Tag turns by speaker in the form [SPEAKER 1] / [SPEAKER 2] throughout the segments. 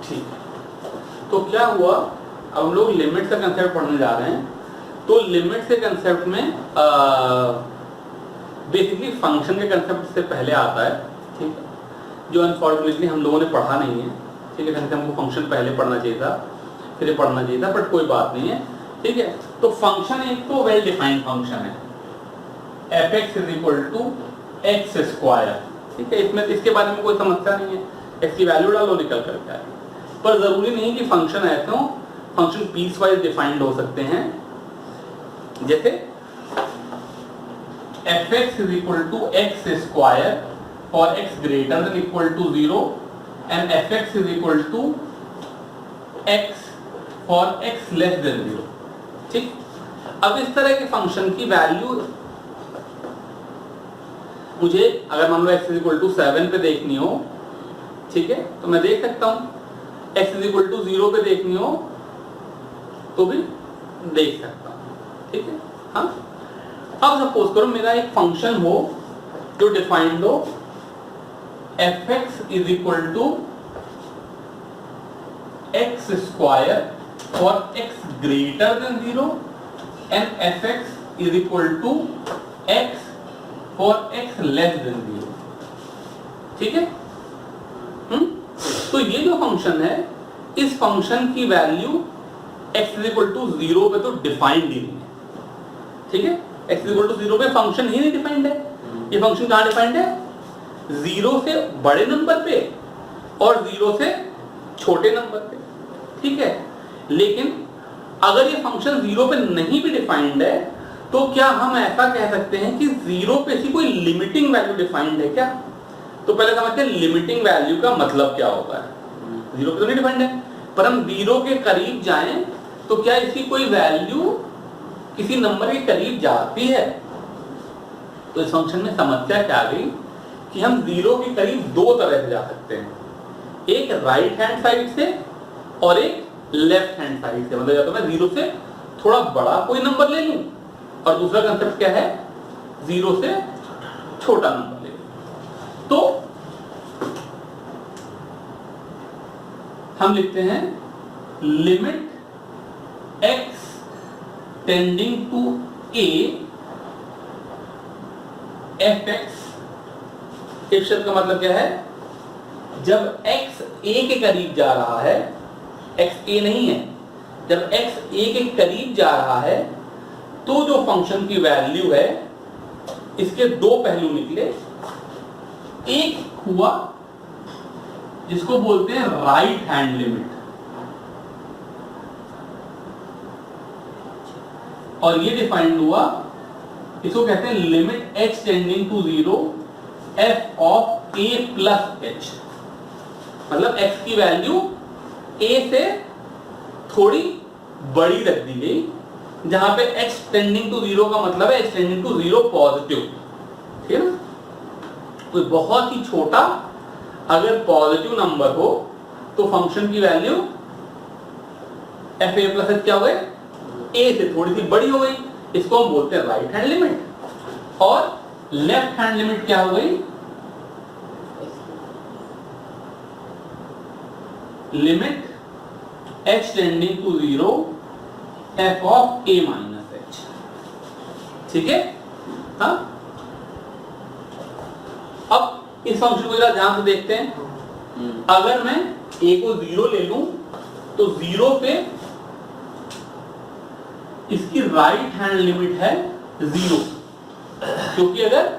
[SPEAKER 1] ठीक, तो क्या हुआ, अब हम लोग लिमिट का कंसेप्ट पढ़ने जा रहे हैं। तो लिमिट के कंसेप्ट में बेसिकली फंक्शन के कंसेप्ट से पहले आता है, ठीक है, जो अनफॉर्चुनेटली हम लोगों ने पढ़ा नहीं है, ठीक है। हमको फंक्शन पहले पढ़ना चाहिए था, फिर पढ़ना चाहिए था, बट कोई बात नहीं है, ठीक है। तो फंक्शन एक तो वेल डिफाइंड फंक्शन है, f(x = x स्क्वायर, ठीक है। इसमें इसके बारे में कोई समस्या नहीं है, x की वैल्यू डालो निकल करके आए। पर जरूरी नहीं कि फंक्शन ऐसे हो, फंक्शन पीस वाइज डिफाइंड हो सकते हैं। जैसे f(x = x square for x greater than equal to 0 and f(x = x for x less than 0, ठीक। अब इस तरह के फंक्शन की वैल्यू मुझे अगर मान लो x = 7 पे देखनी हो, ठीक है, तो मैं देख सकता हूं। x = 0 पे देखनी हो तो भी देख सकता हूं, ठीक है। हाँ, अब सपोज करो मेरा एक फंक्शन हो जो डिफाइंड हो f(x = x square for x greater than 0 and f(x = x for x less than 0, ठीक है। तो ये जो फंक्शन है, इस फंक्शन की वैल्यू x = 0 पे तो डिफाइंड ही नहीं है, ठीक है। x = 0 पे फंक्शन ही नहीं डिफाइंड है। ये फंक्शन कहाँ डिफाइंड है? 0 से बड़े नंबर पे और 0 से छोटे नंबर पे, ठीक है। लेकिन अगर ये फंक्शन 0 पे नहीं भी डिफाइंड है तो क्या हम ऐसा कह सकते हैं कि 0 पे सी कोई लिमिटिंग वैल्यू डिफाइंड है क्या? तो पहले समझते हैं लिमिटिंग वैल्यू का मतलब क्या होता है। 0 पे तो नहीं डिफाइंड है, पर हम 0 के करीब जाएं तो क्या इसकी कोई वैल्यू किसी नंबर के करीब जाती है? तो इस फंक्शन में समस्या क्या आ गई कि हम 0 के करीब दो तरह से जा सकते हैं, एक राइट हैंड साइड से और एक लेफ्ट हैंड साइड से। मतलब या तो मैं 0 से थोड़ा बड़ा कोई नंबर ले लूं, और दूसरा कंसेप्ट क्या है, 0 से छोटा नंबर ले लूं। तो हम लिखते हैं limit x tending to a f(x)। इस शब्द का मतलब क्या है, जब x a के करीब जा रहा है, x a नहीं है, जब x a के करीब जा रहा है तो जो फंक्शन की वैल्यू है, इसके दो पहलू निकले। एक हुआ जिसको बोलते हैं राइट हैंड लिमिट, और ये डिफाइंड हुआ, इसको कहते हैं limit x tending to 0 f of a plus h। मतलब x की वैल्यू a से थोड़ी बड़ी रख दी गई, जहां पे x टेंडिंग टू 0 का मतलब है x टेंडिंग टू 0 पॉजिटिव, ठीक है ना। कोई बहुत ही छोटा अगर पॉजिटिव नंबर हो तो फंक्शन की value f a plus h क्या हो गई, a से थोड़ी सी बड़ी हो गई, इसको हम बोलते हैं राइट हैंड लिमिट। और लेफ्ट हैंड लिमिट क्या हो गई, limit h tending to 0 f of a minus h, ठीक है। हाँ, अब इस फंक्शन को जरा ध्यान से देखते हैं। अगर मैं a को 0 ले लूं तो 0 पे इसकी राइट हैंड लिमिट है 0, क्योंकि अगर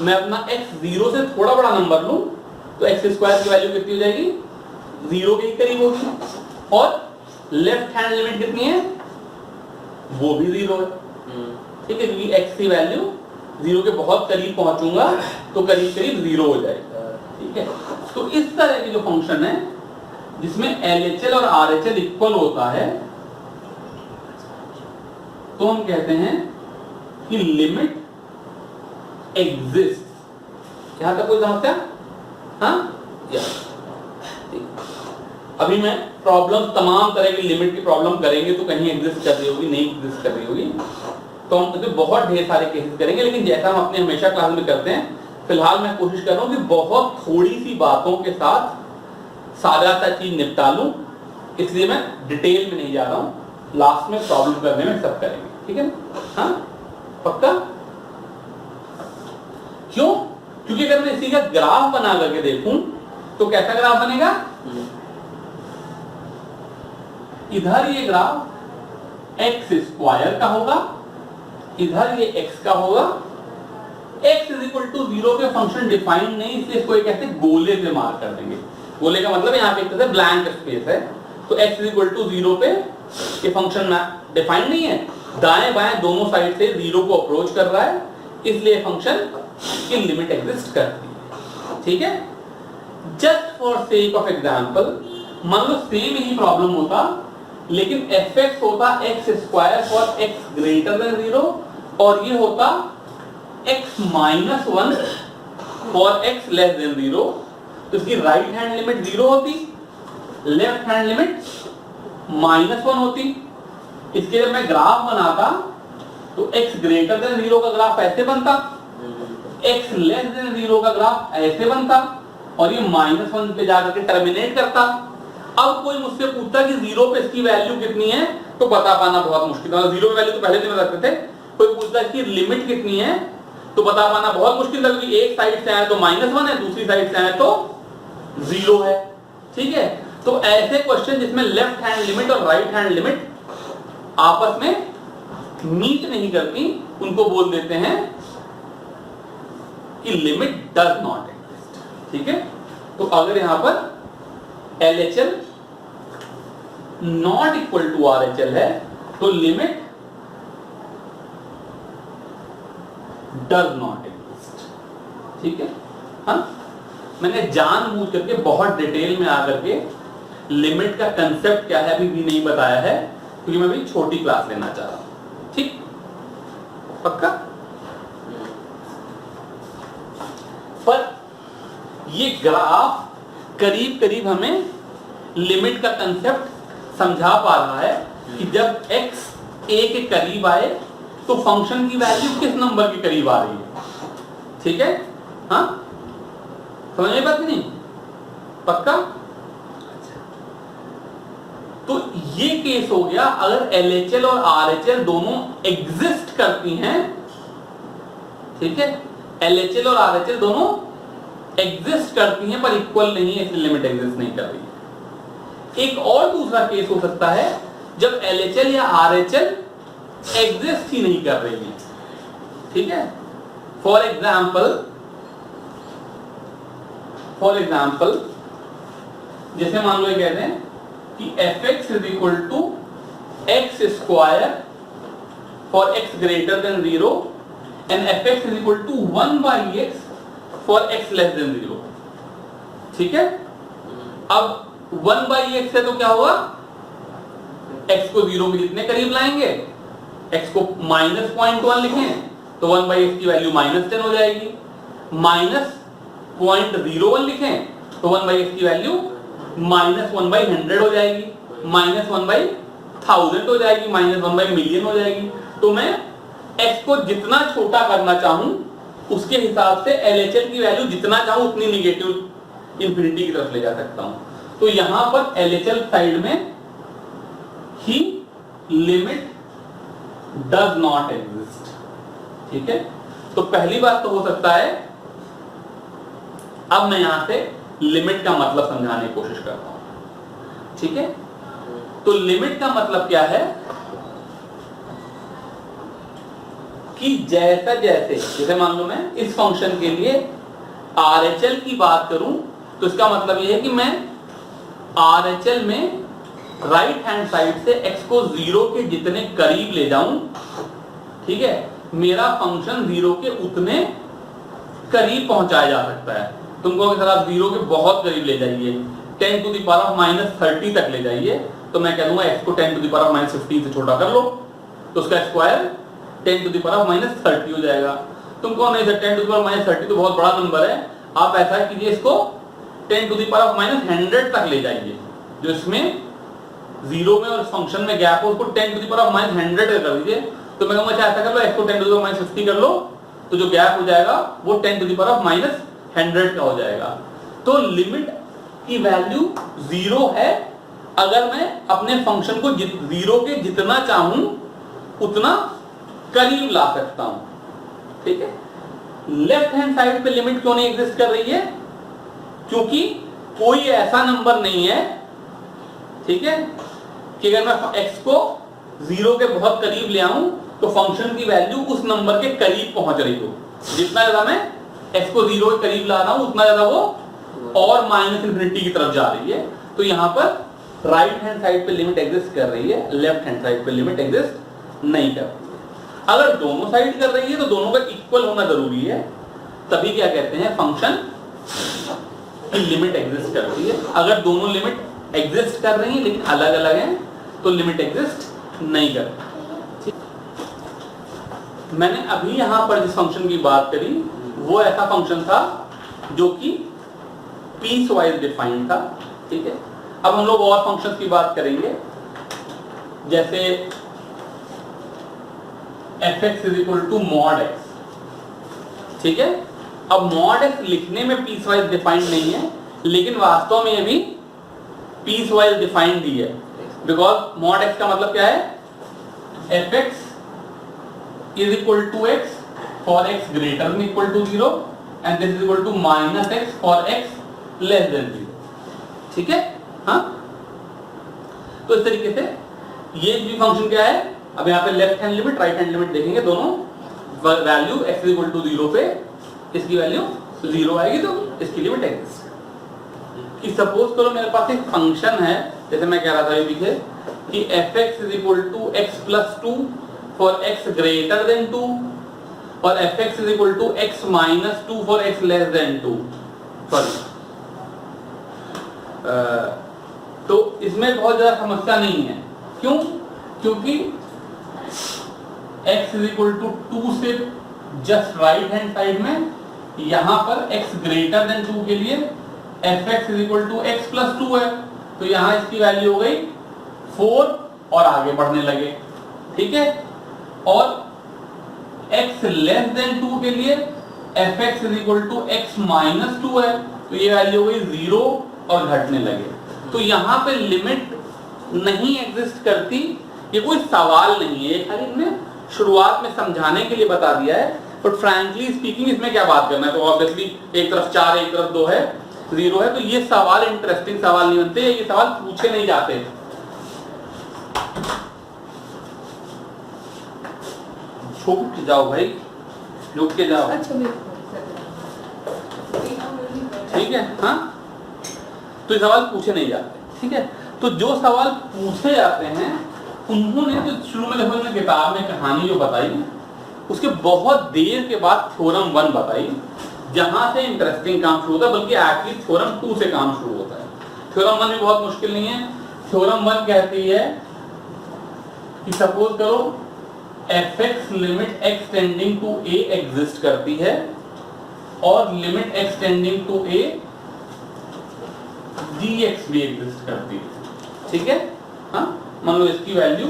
[SPEAKER 1] मैं अपना x 0 से थोड़ा बड़ा नंबर लूं तो x स्क्वायर की वैल्यू कितनी हो जाएगी, 0 के करीब होगी। और लेफ्ट हैंड लिमिट कितनी है, वो भी 0 है, ठीक है, क्योंकि x की वैल्यू 0 के बहुत करीब पहुंचूंगा तो करीब करीब 0 हो जाएगा, ठीक है। तो इस तरह की जो फंक्शन है जिसमें LHL और RHL इक्वल होता है, तो हम कहते हैं कि लिमिट एग्जिस्ट। यहां तक कोई समस्या? हाँ, अभी मैं प्रॉब्लम, तमाम तरह की लिमिट की प्रॉब्लम करेंगे तो कहीं एग्जिस्ट कर रही होगी, नहीं एग्जिस्ट कर रही होगी, तो हम इसमें बहुत ढेर सारे केसेस करेंगे। लेकिन जैसा हम अपने हमेशा क्लास में करते हैं, फिलहाल मैं कोशिश कर रहा हूं कि बहुत थोड़ी सी बातों के साथ सारा सा चीज निपटा लूं, इसलिए मैं डिटेल में नहीं जा रहा हूं, लास्ट में प्रॉब्लम करने में सब करेंगे, ठीक है ना? हाँ पक्का? क्यों? क्योंकि अगर मैं इसी का ग्राफ बना करके देखूं तो कैसा ग्राफ बनेगा? इधर ये ग्राफ एक्स स्क्वायर का होगा, इधर ये एक्स का होगा। x इज इक्वल टू 0 पे फंक्शन डिफाइंड नहीं, इसलिए इसको एक ऐसे गोले से मार्क कर देंगे। गोले का मतलब यहाँ पे एक तरह से ब्लैंक स्पेस है, तो x इज इक्वल टू 0 पे ये फंक्शन डिफाइंड नहीं है, दाएं बाएं दोनों साइड से 0 को अप्रोच कर रहा है, इसलिए फंक्शन की लिमिट एग्जिस्ट करती है, ठीक है? Just for sake of example, मान लो सेम ही प्रॉब्लम होता, लेकिन fx होता x square for x greater than 0 और ये होता x minus 1 for x less than 0, तो इसकी राइट हैंड लिमिट 0 होती, लेफ्ट हैंड लिमिट माइनस 1 होती। इसके जब मैं ग्राफ बनाता तो x ग्रेटर देन 0 का ग्राफ ऐसे बनता, x लेस देन 0 का ग्राफ ऐसे बनता और ये माइनस 1 पे जाकर के टर्मिनेट करता। अब कोई मुझसे पूछता कि 0 पे इसकी वैल्यू कितनी है, तो बता पाना बहुत मुश्किल है। 0 पे वैल्यू तो पहले दिन में रखते थे, कोई पूछता है कि लिमिट कितनी है तो बता पाना बहुत मुश्किल था, क्योंकि एक साइड से आए तो -1 है, दूसरी साइड से आए तो 0 है, ठीक है? तो ऐसे क्वेश्चन जिसमें लेफ्ट हैंड लिमिट और राइट हैंड लिमिट आपस में मीट नहीं करती, उनको बोल देते हैं कि लिमिट डज नॉट एग्जिस्ट, ठीक है? तो अगर यहां पर LHL not equal to RHL है तो लिमिट डज नॉट एग्जिस्ट, ठीक है? हाँ, मैंने जानबूझ करके बहुत डिटेल में आकर के लिमिट का कंसेप्ट क्या है अभी भी नहीं बताया है, क्योंकि मैं भी छोटी क्लास लेना चाह रहा हूं, ठीक? पक्का? पर ये ग्राफ करीब करीब हमें लिमिट का कंसेप्ट समझा पा रहा है कि जब x a के करीब आए तो फंक्शन की वैल्यू किस नंबर के करीब आ रही है, ठीक है? हाँ, समझ में बात नहीं? पक्का? तो ये केस हो गया अगर LHL और RHL दोनों एग्जिस्ट करती हैं, ठीक है? LHL और RHL दोनों एग्जिस्ट करती हैं पर इक्वल नहीं है, इसलिए लिमिट एग्जिस्ट नहीं कर रही है। एक और दूसरा केस हो सकता है जब LHL या RHL एग्जिस्ट ही नहीं कर रही है, ठीक है? फॉर एग्जाम्पल जैसे मान लो ये कहते हैं कि fx is equal to x square for x greater than 0 and fx is equal to 1/x for x less than 0, ठीक है? अब 1/x है तो क्या होगा? x को 0 के कितने करीब लाएंगे? x को -0.1 लिखें तो 1/x की वैल्यू -10 हो जाएगी, -0.01 लिखें तो 1/x की वैल्यू -1/100 हो जाएगी, -1/1000 हो जाएगी, -1/मिलियन हो जाएगी। तो मैं x को जितना छोटा करना चाहूं उसके हिसाब से LHL की वैल्यू जितना चाहूं उतनी निगेटिव इंफिनिटी की तरफ ले जा सकता हूं। तो यहां पर LHL साइड में ही लिमिट डज नॉट एग्जिस्ट, ठीक है? तो पहली बात तो हो सकता है, अब मैं यहां से लिमिट का मतलब समझाने की कोशिश करता हूं, ठीक है? तो लिमिट का मतलब क्या है कि जैसे मान लो मैं इस फंक्शन के लिए RHL की बात करूं तो इसका मतलब यह है कि मैं RHL में राइट हैंड साइड से x को 0 के जितने करीब ले जाऊं, ठीक है, मेरा फंक्शन 0 के उतने करीब पहुंचाया जा सकता है। तुमको अगर आप 0 के बहुत करीब ले जाइए, 10 टू द पावर ऑफ -30 तक ले जाइए, तो मैं कह दूंगा x को 10 टू द पावर ऑफ -15 से छोटा कर लो, तो उसका square 10 to the power of -30 हो जाएगा। तुमको नहीं सर 10 टू द पावर -30 तो बहुत बड़ा नंबर है, आप ऐसा कीजिए इसको 10 टू द पावर ऑफ -100 तक ले जाइए, जो इसमें 0 में और फंक्शन में गैप हो उसको 10 टू द पावर ऑफ -100 कर दीजिए। तो मैं कहूंगा ऐसा कर लो, x को 10 टू द पावर -50 कर लो, तो जो गैप हो जाएगा वो 10 टू द पावर ऑफ -100 का हो जाएगा। तो लिमिट की वैल्यू 0 है अगर मैं अपने फंक्शन को 0 के जितना चाहूं उतना करीब ला सकता हूं, ठीक है। लेफ्ट हैंड साइड पे लिमिट क्यों नहीं एग्जिस्ट कर रही है? क्योंकि कोई ऐसा नंबर नहीं है, ठीक है, कि अगर मैं x को 0 के बहुत करीब ले आऊं तो फंक्शन की वैल्यू उस नंबर के करीब पहुंच रही हो। जितना ज्यादा मैं x को 0 के करीब ला रहा हूं उतना ज्यादा वो और माइनस इन्फिनिटी की तरफ जा रही है। तो यहां पर राइट हैंड साइड पे लिमिट एग्जिस्ट कर रही है, लेफ्ट हैंड साइड पे लिमिट एग्जिस्ट नहीं कर रही है। अगर दोनों साइड कर रही है तो दोनों का इक्वल होना जरूरी है, तभी क्या कहते हैं फंक्शन की लिमिट एग्जिस्ट करती है। अगर दोनों लिमिट एग्जिस्ट कर रही है लेकिन अलग अलग हैं तो लिमिट एग्जिस्ट नहीं करती। मैंने अभी यहां पर जिस फंक्शन की बात करी वो ऐसा फंक्शन था जो कि पीस वाइज डिफाइंड था, ठीक है। अब हम लोग और फंक्शंस की बात करेंगे, जैसे fx is equal to mod x, ठीक है। अब मॉड x लिखने में पीस वाइज डिफाइंड नहीं है लेकिन वास्तव में ये भी पीस वाइज डिफाइंड ही है, बिकॉज मॉड x का मतलब क्या है? fx is equal to x for x greater than equal to 0 and this is equal to minus x for x less than 0, ठीक है। हाँ, तो इस तरीके से ये भी फंक्शन क्या है? अब यहाँ पे left hand limit right hand limit देखेंगे, दोनों value x is equal to 0 पे इसकी वैल्यू 0 आएगी तो इसकी लिमिट एग्जिस्ट। कि सपोज करो मेरे पास एक फंक्शन है, जैसे मैं कह रहा था ये पीछे कि fx is equal to x plus 2 for x greater than 2 और fx is equal to x minus 2 for x less than 2, sorry. तो इसमें बहुत ज्यादा समस्या नहीं है, क्यों? क्योंकि x is equal to 2 से जस्ट राइट हैंड साइड में यहां पर x greater than 2 के लिए fx is equal to x plus 2 है, तो यहां इसकी वैल्यू हो गई 4 और आगे बढ़ने लगे, ठीक है। और x लेस देन 2 के लिए fx is equal to x minus 2 है, तो ये वैल्यू हो गई 0 और घटने लगे। तो यहाँ पे लिमिट नहीं एग्जिस्ट करती, ये कोई सवाल नहीं है, खाली हमने शुरुआत में समझाने के लिए बता दिया है। बट फ्रैंकली स्पीकिंग इसमें क्या बात करना है? तो ऑब्वियसली एक तरफ 4 एक तरफ 2 है, 0 है, तो ये सवाल इंटरेस्टिंग सवाल नहीं बनते, ये सवाल पूछे नहीं जाते। छुप जाओ भाई, रुक के जाओ, ठीक है। हाँ, तो ये सवाल पूछे नहीं जाते, ठीक है। तो जो सवाल पूछे जाते हैं उन्होंने जो शुरू में देखो उन्होंने किताब में कहानी जो बताई उसके बहुत देर के बाद थ्योरम 1 बताई, जहां से इंटरेस्टिंग काम शुरू होता है, बल्कि एक्चुअली थ्योरम 2 से काम शुरू होता है। थ्योरम 1 भी बहुत मुश्किल नहीं है। थ्योरम 1 कहती है कि सपोज करो fx limit x tending to a exist करती है और limit x tending to a dx भी एग्जिस्ट करती है, ठीक है। हाँ, मान लो इसकी वैल्यू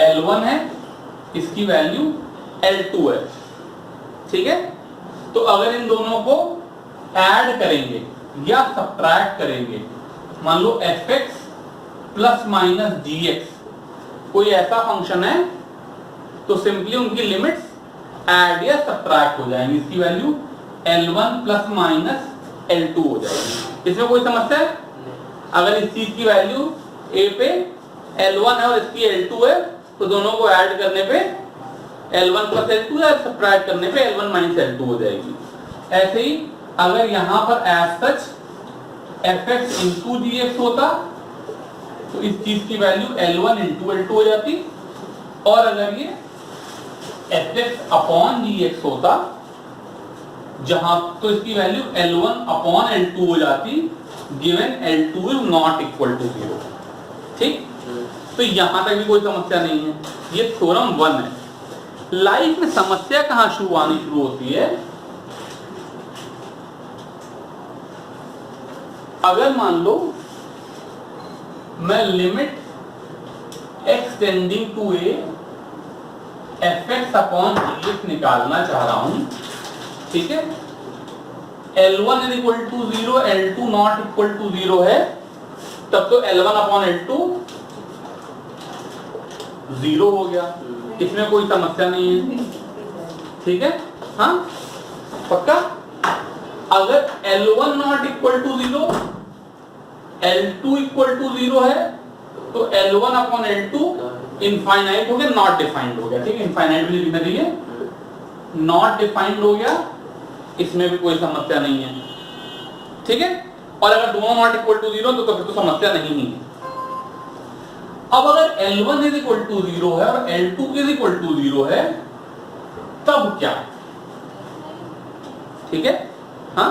[SPEAKER 1] L1 है, इसकी वैल्यू L2 है, ठीक है। तो अगर इन दोनों को ऐड करेंगे या सब्ट्रैक्ट करेंगे, मान लो fx प्लस माइनस dx कोई ऐसा फंक्शन है, तो सिंपली उनकी लिमिट्स ऐड या सब्ट्रैक्ट हो जाएंगी, इसकी value L1 plus minus L2 हो जाएगी। इसमें कोई समस्या है? अगर इस चीज की वैल्यू a पे L1 है और इसकी L2 है, तो दोनों को ऐड करने पे L1 प्लस L2 या सब्ट्रैक्ट करने पे L1 माइनस L2 हो जाएगी। ऐसे ही अगर यहां पर as such fx into dx होता तो इस चीज की वैल्यू L1 इंटू L2 हो जाती, और अगर ये fx अपॉन dx होता जहां तो इसकी वैल्यू L1 अपॉन L2 हो जाती, given L2 is not equal to 0, ठीक। तो यहां तक भी कोई समस्या नहीं है, ये थ्योरम 1 है। लाइफ में समस्या कहां आनी शुरू होती है? अगर मान लो मैं limit x tending to a fx upon dx निकालना चाह रहा हूं, ठीक है। L1 is equal to 0, L2 not equal to 0 है, तब तो L1 अपॉन L2 0 हो गया, इसमें कोई समस्या नहीं है, ठीक है। हाँ पक्का। अगर L1 not equal to 0, L2 equal to 0 है, तो L1 अपॉन L2 इनफाइनाइट हो गया, नॉट डिफाइंड हो गया, ठीक है। इनफाइनाइट भी लिखना चाहिए, नॉट डिफाइंड हो गया, इसमें भी कोई समस्या नहीं है, ठीक है। और अगर दोनों नॉट इक्वल टू 0 तो फिर तो समस्या नहीं है। अब अगर L1 इज इक्वल टू 0 है और L2 इज इक्वल टू 0 है, तब क्या, ठीक है। हाँ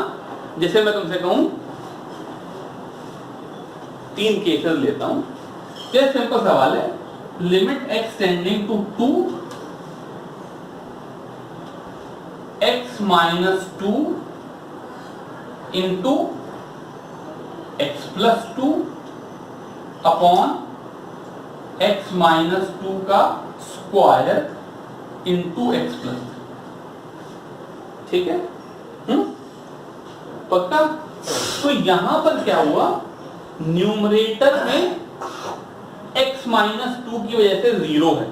[SPEAKER 1] जैसे मैं तुमसे कहूं 3 केसेस लेता हूं, ये सिंपल सवाल है, limit x tending to 2 x minus 2 into x plus 2 upon x minus 2 का स्क्वायर इंटू x प्लस, ठीक है। पक्का। तो यहां पर क्या हुआ, न्यूमरेटर में x माइनस 2 की वजह से 0 है,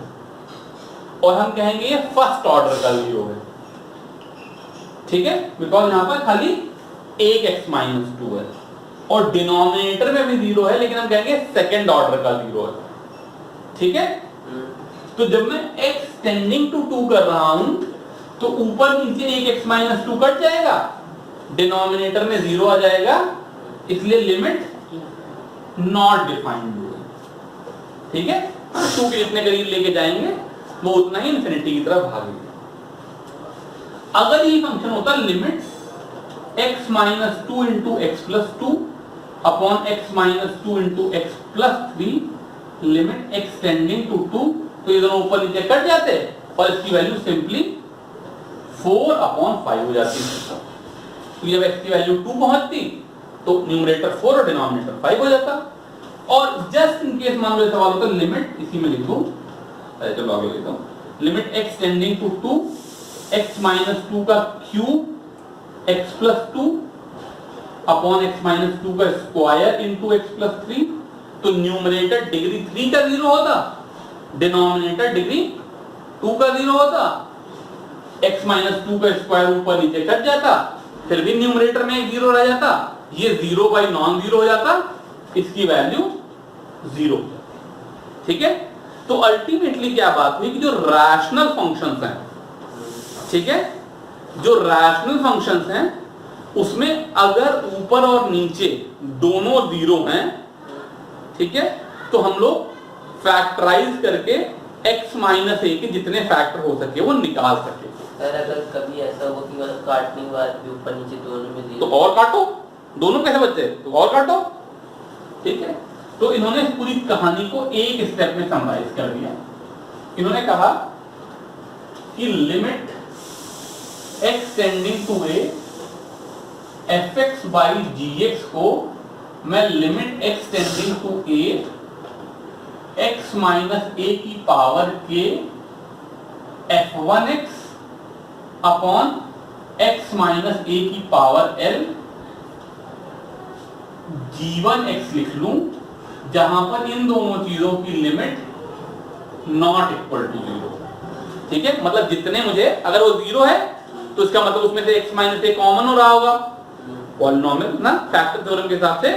[SPEAKER 1] और हम कहेंगे ये फर्स्ट ऑर्डर का 0 है, ठीक है, बिकॉज यहां पर खाली एक x माइनस 2 है, और डिनोमिनेटर में भी 0 है, लेकिन हम कहेंगे सेकेंड ऑर्डर का 0 है, ठीक है। तो जब मैं x टेंडिंग टू 2 कर रहा हूं, तो ऊपर नीचे एक x माइनस 2 कट जाएगा, डिनोमिनेटर में 0 आ जाएगा, इसलिए लिमिट नॉट डिफाइंड होगी, ठीक है। 2 के जितने करीब लेके जाएंगे वो उतना ही इन्फिनिटी की तरफ भागेगा। अगर ये फंक्शन होता limit x minus 2 into x plus 2 upon x minus 2 into x plus 3 limit x tending to 2, तो ये दोनों ऊपर नीचे कट जाते और इसकी वैल्यू सिंपली 4 अपॉन 5 हो जाती है। तो जब x की वैल्यू 2 पहुंचती तो न्यूमरेटर 4 और डिनोमिनेटर 5 हो जाता। और जस्ट इन केस मान लो सवाल होता लिमिट, इसी में लिखूं, चलो आगे लिखता हूं, limit x tending to 2 x minus 2 का cube x plus 2 upon x minus 2 का स्क्वायर इंटू x प्लस 3, तो न्यूमरेटर डिग्री 3 का 0 होता, डिनोमिनेटर डिग्री 2 का 0 होता, x माइनस 2 का स्क्वायर ऊपर नीचे कट जाता, फिर भी न्यूमरेटर में एक 0 रह जाता, ये 0 बाई नॉन 0 हो जाता, इसकी वैल्यू 0, ठीक है। तो अल्टीमेटली क्या बात हुई कि जो रैशनल फंक्शंस हैं, ठीक है, जो रैशनल फंक्शंस हैं उसमें अगर ऊपर और नीचे दोनों 0 हैं, ठीक है, तो हम लोग फैक्टराइज करके x माइनस a के जितने फैक्टर हो सके वो निकाल सके।
[SPEAKER 2] अगर कभी ऐसा हो कि मतलब काटने के बाद भी ऊपर नीचे दोनों में 0,
[SPEAKER 1] तो और काटो, दोनों कैसे बचे, तो और काटो, ठीक है। तो इन्होंने इस पूरी कहानी को एक स्टेप में समराइज कर दिया। इन्होंने कहा कि limit x tending to a fx by gx को मैं limit x tending to a x minus a की पावर के f1x upon x minus a की पावर l g1x लिख लूं, जहां पर इन दोनों चीजों की लिमिट नॉट इक्वल टू 0, ठीक है। मतलब जितने मुझे, अगर वो 0 है तो इसका मतलब उसमें से x माइनस a कॉमन हो रहा होगा, पॉलिनोमियल ना, फैक्टर थ्योरम के हिसाब से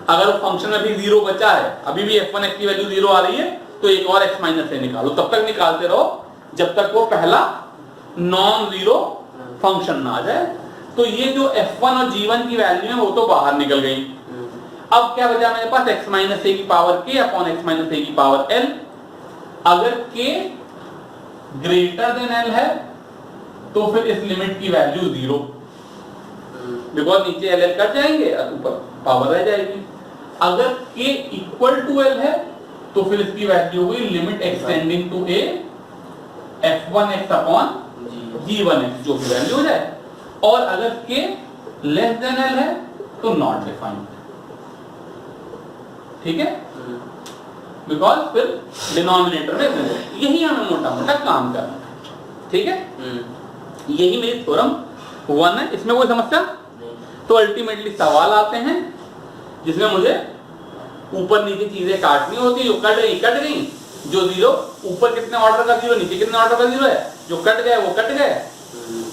[SPEAKER 1] अगर फंक्शन में भी 0 बचा है, अभी भी f1x की वैल्यू 0 आ रही है, तो एक और x माइनस a निकालो, तब तक निकालते रहो जब तक वो पहला नॉन 0 फंक्शन ना आ जाए। तो ये जो f1 और g1 की वैल्यू है वो तो बाहर निकल गई। अब क्या बचा मेरे पास, x माइनस a की power k upon x minus a की पावर l। अगर k ग्रेटर देन l है तो फिर इस लिमिट की वैल्यू 0, बिकॉज नीचे l कट जाएंगे और ऊपर पावर रह जाएगी। अगर k इक्वल टू l है तो फिर इसकी वैल्यू हुई limit x tending to a f1x upon g1x, जो भी वैल्यू हो जाए। और अगर k लेस देन l है तो नॉट डिफाइंड, ठीक है, बिकॉज फिर डिनोमिनेटर में यही हमें मोटा मोटा काम करना है, ठीक है। यही मेरी थ्योरम 1 है, इसमें कोई समस्या तो अल्टीमेटली सवाल आते हैं जिसमें मुझे ऊपर नीचे चीजें काटनी होती है, जो कट गई, जो जीरो ऊपर कितने ऑर्डर का जीरो, नीचे कितने ऑर्डर का जीरो है, जो कट गए वो कट गए।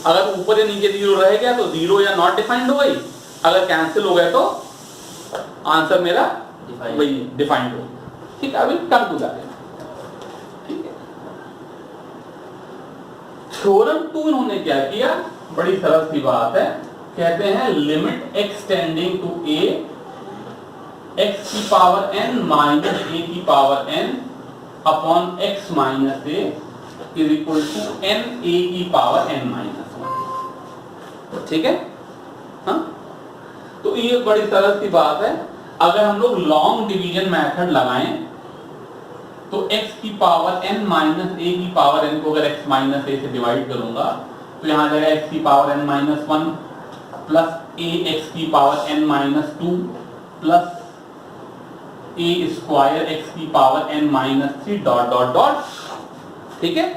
[SPEAKER 1] अगर ऊपर या नीचे जीरो रह गया तो जीरो या नॉट डिफाइंड हो गई, अगर कैंसिल हो गए तो आंसर मेरा वही डिफाइंड हो गया। ठीक है, अभी कम टू जाते हैं। ठीक है, थ्योरम 2 इन्होंने क्या किया, बड़ी सरल सी बात है, कहते हैं limit x tending to a x की पावर एन माइनस ए की power n upon x minus a is equal to n a की पावर एन माइनस 1। ठीक है, हाँ, तो ये बड़ी सरल सी बात है। अगर हम लोग लॉन्ग डिवीजन मेथड लगाएं तो x की पावर n माइनस a की पावर n को अगर x माइनस a से डिवाइड करूंगा तो यहां जाएगा x की power n minus 1 plus a x की power n minus 2 plus a square x की power n minus 3 dot dot dot. ठीक है,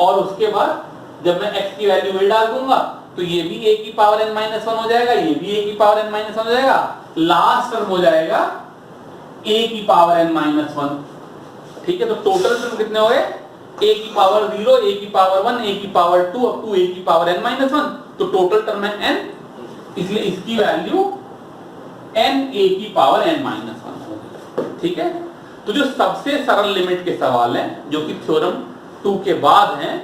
[SPEAKER 1] और उसके बाद जब मैं x की वैल्यू में डाल दूंगा तो ये भी a की पावर n माइनस 1 हो जाएगा, ये भी a की पावर n माइनस 1 हो जाएगा, लास्ट टर्म हो जाएगा a की पावर n माइनस 1। ठीक है, तो टोटल टर्म कितने हो गए, a की पावर 0, a की पावर 1, a की पावर 2 अप टू a की पावर n माइनस 1, तो टोटल टर्म है n, इसलिए इसकी वैल्यू n a की पावर n माइनस 1 होगी। ठीक है, तो जो सबसे सरल लिमिट के सवाल हैं जो कि थ्योरम 2 के बाद हैं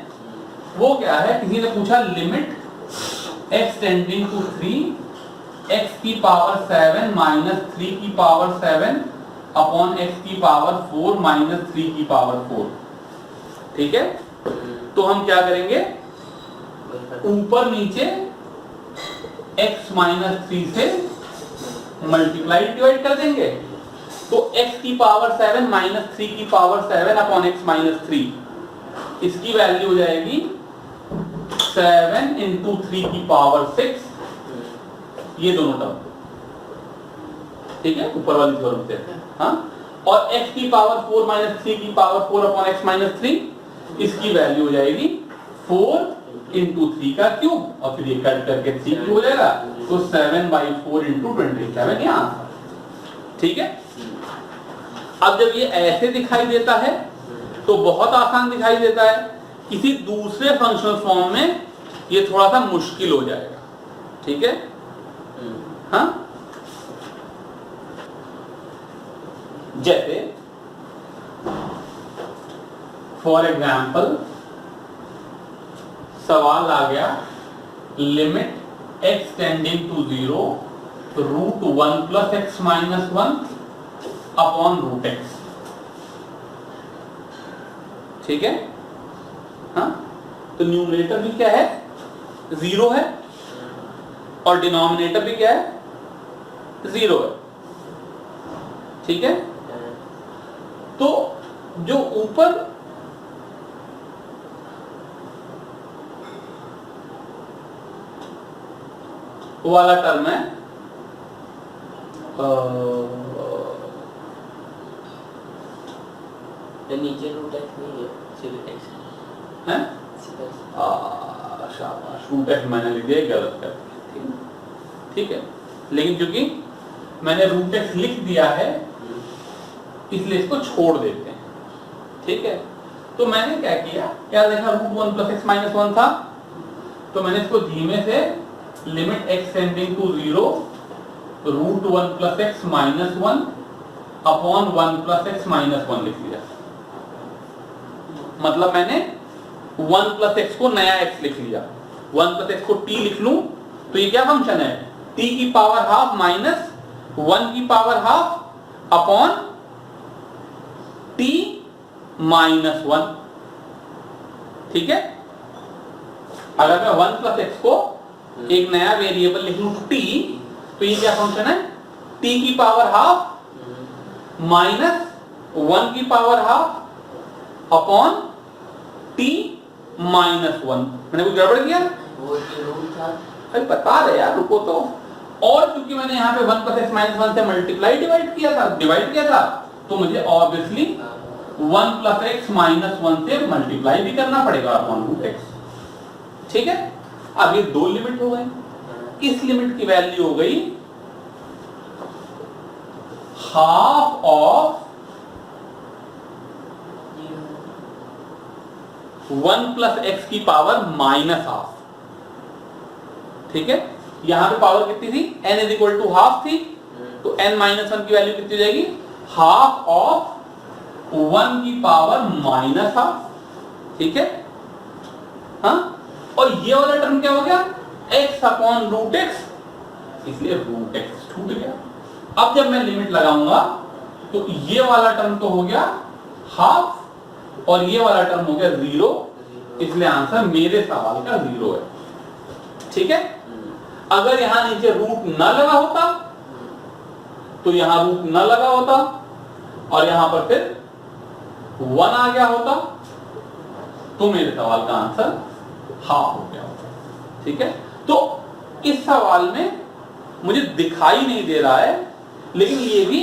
[SPEAKER 1] वो क्या है, किसी ने पूछा limit x tending to 3 x की पावर 7 माइनस 3 की पावर 7 अपॉन x की पावर 4 माइनस 3 की पावर 4। ठीक है, तो हम क्या करेंगे, ऊपर नीचे x माइनस 3 से मल्टीप्लाई डिवाइड कर देंगे, तो x की पावर 7 माइनस 3 की पावर 7 अपॉन x माइनस 3, इसकी वैल्यू हो जाएगी 7 इंटू 3 की पावर 6, ये दोनों टर्म। ठीक है, ऊपर वाली थ्योरम से, हाँ, और x की पावर 4 माइनस 3 की पावर 4 अपॉन x माइनस 3, इसकी वैल्यू हो जाएगी 4 इंटू 3 का क्यूब, और फिर ये कट करके 3 क्यूब हो जाएगा, तो 7/4 इंटू 27 ये आंसर। ठीक है, अब जब ये ऐसे दिखाई देता है तो बहुत आसान दिखाई देता है, किसी दूसरे फंक्शनल फॉर्म में ये थोड़ा सा मुश्किल हो जाएगा। ठीक है, हाँ, जैसे फॉर एग्जाम्पल सवाल आ गया limit x tending to 0 √1 plus x minus 1 upon √x। ठीक है, हाँ, तो न्यूमरेटर भी क्या है, 0 है, और डिनोमिनेटर भी क्या है, 0 है। ठीक है, तो जो ऊपर वाला टर्म है
[SPEAKER 2] नीचे रूट एक्स नहीं है, सिर्फ एक्स
[SPEAKER 1] है, शाबाश, रूट एक्स मैंने लिख दिया, गलत कर दिया। ठीक है, लेकिन क्योंकि मैंने रूट एक्स लिख दिया है इसलिए इसको छोड़ देते हैं। ठीक है, तो मैंने क्या किया, क्या देखा, √1 प्लस एक्स माइनस 1 था, तो मैंने इसको धीमे से limit x tending to 0 √1 plus x minus 1 upon 1 plus x minus 1 लिख दिया। मतलब मैंने 1 प्लस एक्स को नया x लिख लिया, 1 प्लस एक्स को t लिख लूं तो ये क्या फंक्शन है, t की पावर हाफ माइनस 1 की power half upon t minus 1। ठीक है, अगर मैं 1 प्लस एक्स को एक नया वेरिएबल लिख लूं t, तो ये क्या फंक्शन है, t की पावर हाफ माइनस 1 की power half upon t minus 1। मैंने कुछ गड़बड़ किया,
[SPEAKER 2] वो रूट था,
[SPEAKER 1] अरे बता रहे यार, रुको तो। और क्योंकि मैंने यहाँ पे 1 प्लस एक्स माइनस 1 से मल्टीप्लाई डिवाइड किया था, तो मुझे ऑब्वियसली 1 प्लस एक्स माइनस 1 से मल्टीप्लाई भी करना पड़ेगा अपॉन √x। ठीक है, अब ये दो लिमिट हो गए। इस लिमिट की वैल्यू हो गई हाफ ऑफ 1 प्लस एक्स की पावर माइनस हाफ। ठीक है, यहां पे पावर कितनी थी, n is equal to half थी, तो n माइनस 1 की वैल्यू कितनी हो जाएगी, हाफ ऑफ 1 की पावर माइनस हाफ। ठीक है, हाँ, और ये वाला टर्म क्या हो गया, x अपॉन रूट एक्स, इसलिए रूट एक्स छूट गया। अब जब मैं लिमिट लगाऊंगा तो ये वाला टर्म तो हो गया हाफ और ये वाला टर्म हो गया 0, इसलिए आंसर मेरे सवाल का 0 है। ठीक है, अगर यहां नीचे रूट न लगा होता तो यहां रूट न लगा होता और यहां पर फिर 1 आ गया होता तो मेरे सवाल का आंसर हाफ हो गया होता। ठीक है, तो इस सवाल में मुझे दिखाई नहीं दे रहा है, लेकिन ये भी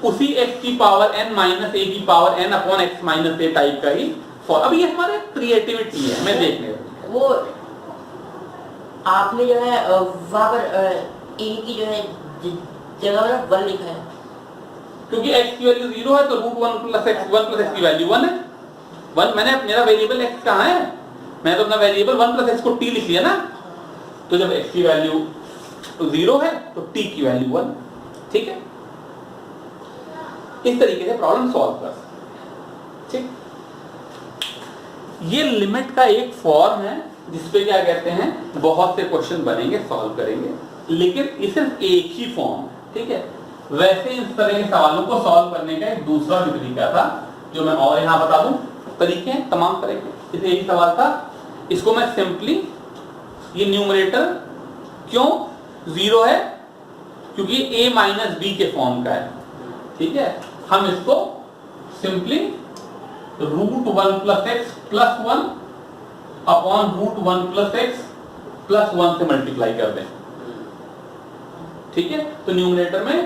[SPEAKER 1] उसी x की पावर n माइनस a की power n upon x minus a type का ही फॉर। अब ये हमारे क्रिएटिविटी है, मैं देखने
[SPEAKER 3] वो आपने जो है वहां पर a की जो है जगह पर 1 लिखा है,
[SPEAKER 1] क्योंकि x की वैल्यू 0 है तो रूट 1 प्लस x की वैल्यू 1 है। 1 मैंने मेरा वेरिएबल x कहाँ है, मैंने तो अपना वेरिएबल 1 प्लस x को t लिख लिया ना, तो जब x की वैल्यू 0 है तो t की वैल्यू 1। ठीक है, इस तरीके से प्रॉब्लम सॉल्व कर सकते। ठीक, ये लिमिट का एक फॉर्म है जिसपे क्या कहते हैं बहुत से क्वेश्चन बनेंगे, सॉल्व करेंगे, लेकिन ये सिर्फ एक ही फॉर्म है। ठीक है, वैसे इस तरह के सवालों को सॉल्व करने का एक दूसरा भी तरीका था जो मैं और यहां बता दूं। तरीके हैं तमाम तरह के, इसे एक सवाल था, इसको मैं सिंपली ये न्यूमरेटर क्यों 0 है, क्योंकि a माइनस बी के फॉर्म का है। ठीक है, हम इसको simply root 1 plus x plus 1 upon root 1 plus x plus 1 से मल्टीप्लाई कर दें। ठीक है, तो न्यूमरेटर में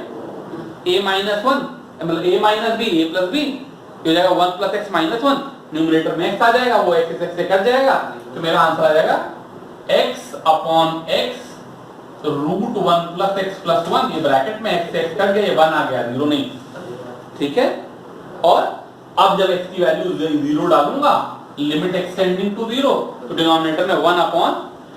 [SPEAKER 1] a माइनस 1 मतलब a minus b a plus b हो जाएगा 1 प्लस एक्स माइनस 1, न्यूमरेटर में x आ जाएगा, वो x से कट जाएगा, तो मेरा आंसर आ जाएगा x upon x root 1 plus x plus 1, ये ब्रैकेट में x से x कट गया, ये 1 आ गया, 0 नहीं। ठीक है, और अब जब x की वैल्यू 0 डालूंगा, लिमिट एक्सटेंडिंग टू 0, तो डिनोमिनेटर में 1 अपॉन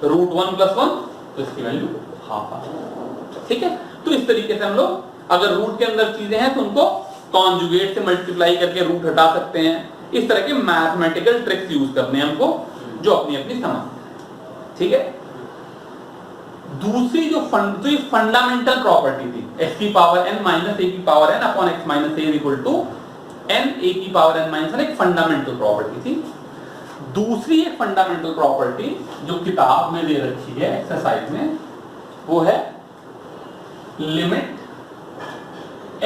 [SPEAKER 1] रूट 1 प्लस 1, तो इसकी वैल्यू हाफ आ जाएगी। ठीक है, तो इस तरीके से हम लोग अगर रूट के अंदर चीजें हैं तो उनको कॉन्जुगेट से मल्टीप्लाई करके रूट हटा सकते हैं। इस तरह के मैथमेटिकल ट्रिक्स यूज करने हैं हमको, जो अपनी अपनी समझ। ठीक है, दूसरी जो फंडामेंटल प्रॉपर्टी थी x की पावर n माइनस a की power n upon x minus a equal to n a की पावर n माइनस एक फंडामेंटल प्रॉपर्टी थी। दूसरी एक फंडामेंटल प्रॉपर्टी जो किताब में दे रखी है एक्सरसाइज में, वो है limit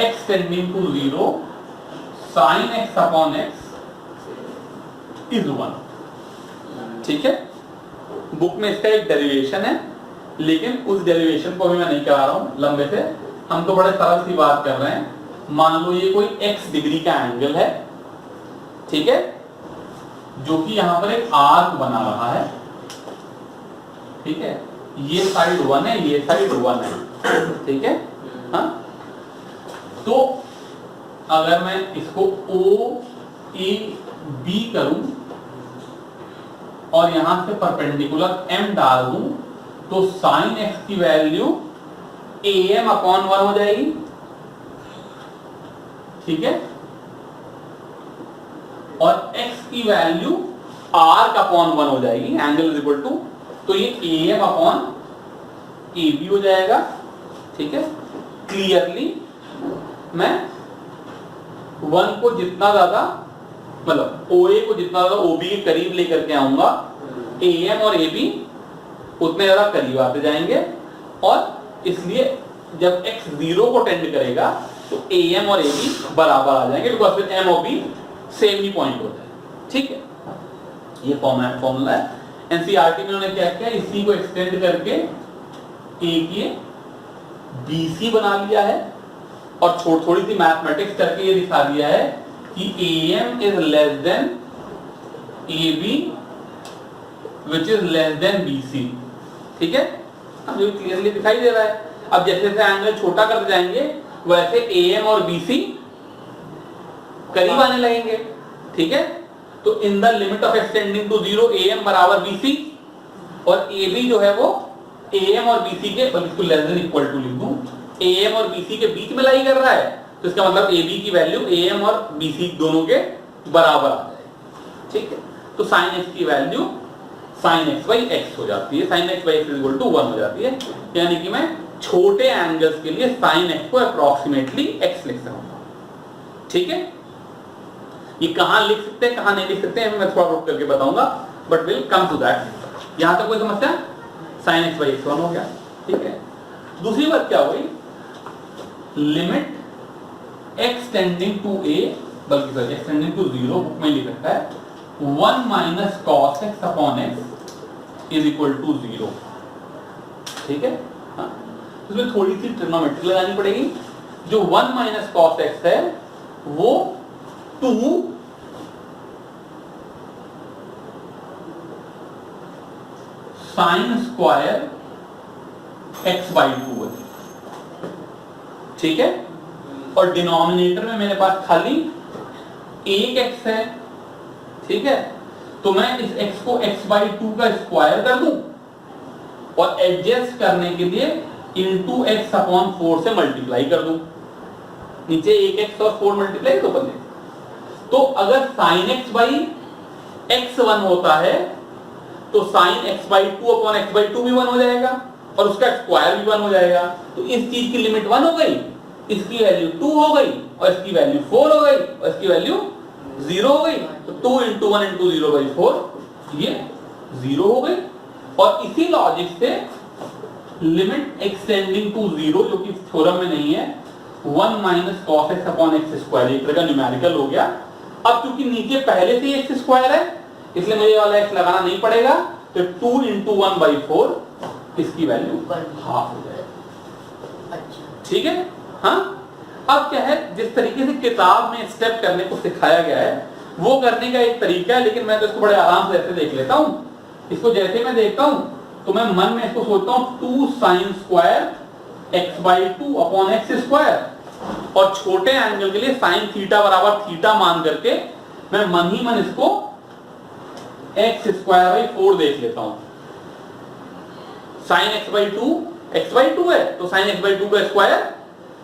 [SPEAKER 1] x tending to 0 sin x upon x is 1। ठीक है, बुक में इसका एक डेरिवेशन है, लेकिन उस डेरिवेशन को भी मैं नहीं करा रहा हूं लंबे से, हम तो बड़े सरल सी बात कर रहे हैं। मान लो ये कोई x डिग्री का एंगल है, ठीक है, जो कि यहां पर एक आर्क बना रहा है। ठीक है, ये साइड 1 है, ये साइड 1 है। ठीक है, हाँ, तो अगर मैं इसको O A B करूं और यहां से परपेंडिकुलर m डाल दूं, तो साइन x की वैल्यू am अपॉन 1 हो जाएगी। ठीक है, और x की वैल्यू आर्क अपॉन 1 हो जाएगी, एंगल इज इक्वल टू, तो ये am अपॉन ab हो जाएगा। ठीक है, क्लियरली मैं 1 को जितना ज्यादा मतलब OA को जितना ज्यादा OB के करीब लेकर के आऊंगा, AM और AB उतने ज्यादा करीब आते जाएंगे, और इसलिए जब x 0 को टेंड करेगा तो AM और AB बराबर आ जाएंगे, बिकॉज फिर M और B सेम ही पॉइंट होता है। ठीक है, ये फॉर्मूला है। एनसीईआरटी में उन्होंने क्या किया, इसी को एक्सटेंड करके एक BC बना लिया है, और थोड़ी सी मैथमेटिक्स करके ये दिखा दिया है कि AM is less than AB which is less than BC। ठीक है, जो क्लियरली दिखाई दे रहा है। अब जैसे जैसे एंगल छोटा करते जाएंगे वैसे AM और BC करीब आने लगेंगे, ठीक है। तो in the limit of x tending to 0 AM बराबर BC और AB जो है वो AM और BC के, इसको लेस देन इक्वल टू लिख दूं, AM और BC के बीच में लाई कर रहा है, तो इसका मतलब AB की वैल्यू AM और BC दोनों के बराबर आ जाए, ठीक है। तो sin x की value sin x by x हो जाती है, sin x by x equal to 1 हो जाती है, यानी कि मैं छोटे एंगल्स के लिए sin x को अप्रोक्सीमेटली x लिख सकता हूं, ठीक है। ये कहां लिख सकते हैं कहां नहीं लिख सकते हैं मैं थोड़ा रुक करके बताऊंगा, but will come to that. यहां तक कोई समस्या? sin x by x 1 हो गया, ठीक है। दूसरी बात क्या हुई, limit x tending to a, बल्कि sorry x tending to 0 book में लिख रखा है 1 minus cos x upon x is equal to 0, ठीक है। हाँ, इसमें थोड़ी सी ट्रिग्नोमेट्री लगानी पड़ेगी। जो 1 माइनस cos x है वो 2 साइन स्क्वायर x बाई 2 है, ठीक है। और डिनोमिनेटर में मेरे पास खाली एक x है, ठीक है। तो मैं इस x को x बाई 2 का स्क्वायर कर दूं और एडजस्ट करने के लिए इंटू एक्स अपॉन 4 से मल्टीप्लाई कर दूं, नीचे एक x और 4 मल्टीप्लाई तो बने। तो अगर sin x बाई x 1 होता है तो sin x by 2 upon x by 2 भी 1 हो जाएगा और उसका स्क्वायर भी 1 हो जाएगा। तो इस चीज की लिमिट 1 हो गई, इसकी वैल्यू 2 हो गई और इसकी वैल्यू 4 हो गई और इसकी वैल्यू 0 हो गई। तो 2 इंटू 1 इंटू 0 बाई 4 ये 0 हो गई। और इसी लॉजिक से लिमिट एक्सटेंडिंग टू 0 जो कि थ्योरम में नहीं है 1 minus cos x upon X square, एक तरह का न्यूमेरिकल हो गया। अब क्योंकि नीचे पहले से ही एक्स स्क्वायर है इसलिए मुझे वाला एक्स लगाना नहीं पड़ेगा, तो 2 इंटू 1 बाई 4 इसकी वैल्यू हाफ हो जाएगी, ठीक है। हाँ, अब क्या है, जिस तरीके से किताब में स्टेप करने को सिखाया गया है वो करने का एक तरीका है, लेकिन मैं तो इसको बड़े आराम से ऐसे देख लेता हूं। इसको जैसे मैं देखता हूं तो मैं मन में इसको सोचता हूं 2 sign square x by 2 upon X square, और छोटे एंगल के लिए साइन थीटा बराबर थीटा मान करके मैं मन ही मन इसको x स्क्वायर बाई 4 देख लेता हूं। साइन x बाई 2 है तो साइन x बाई 2 का स्क्वायर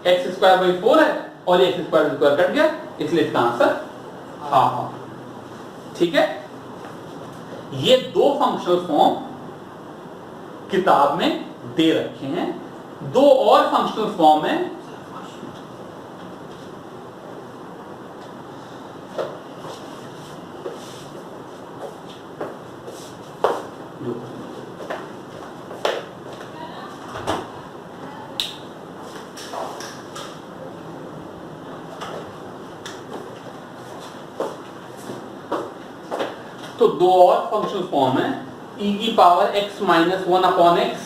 [SPEAKER 1] x स्क्वायर बाई 4 है और ये x स्क्वायर स्क्वायर कट गया, इसलिए इसका आंसर हाफ, ठीक है। ये दो फंक्शनल फॉर्म किताब में दे रखे हैं, दो और फंक्शनल फॉर्म है तो दो और फंक्शनल फॉर्म है e की power x minus 1 upon x,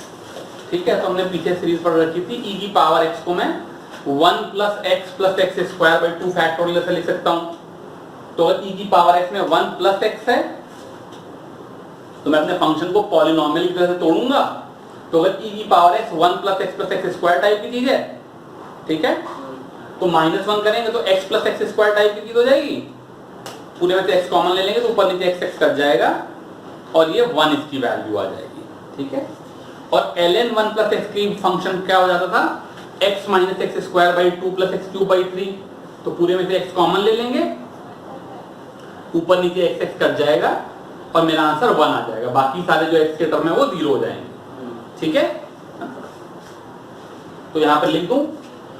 [SPEAKER 1] ठीक है। तो हमने पीछे सीरीज पढ़ रखी थी। e की पावर x को मैं 1 plus x square by 2 factorial से लिख सकता हूं। तो अगर e की पावर x में 1 प्लस x है तो मैं अपने फंक्शन को पॉलिनोमियल की तरह से तोड़ूंगा। तो अगर e की power x 1 plus x square type की चीज है, ठीक है, तो -1 करेंगे तो x plus x square type की चीज हो जाएगी। पूरे में से x कॉमन ले लेंगे तो ऊपर नीचे x कट जाएगा और ये 1 इसकी वैल्यू आ जाएगी, ठीक है। और ln 1 प्लस x की फंक्शन क्या हो जाता था, x minus x square by 2 plus x cube by 3। तो पूरे में से x कॉमन ले लेंगे, ऊपर नीचे x कट जाएगा और मेरा आंसर 1 आ जाएगा। बाकी सारे जो x के टर्म है वो 0 हो जाएंगे, ठीक है। तो यहां पर लिख दूं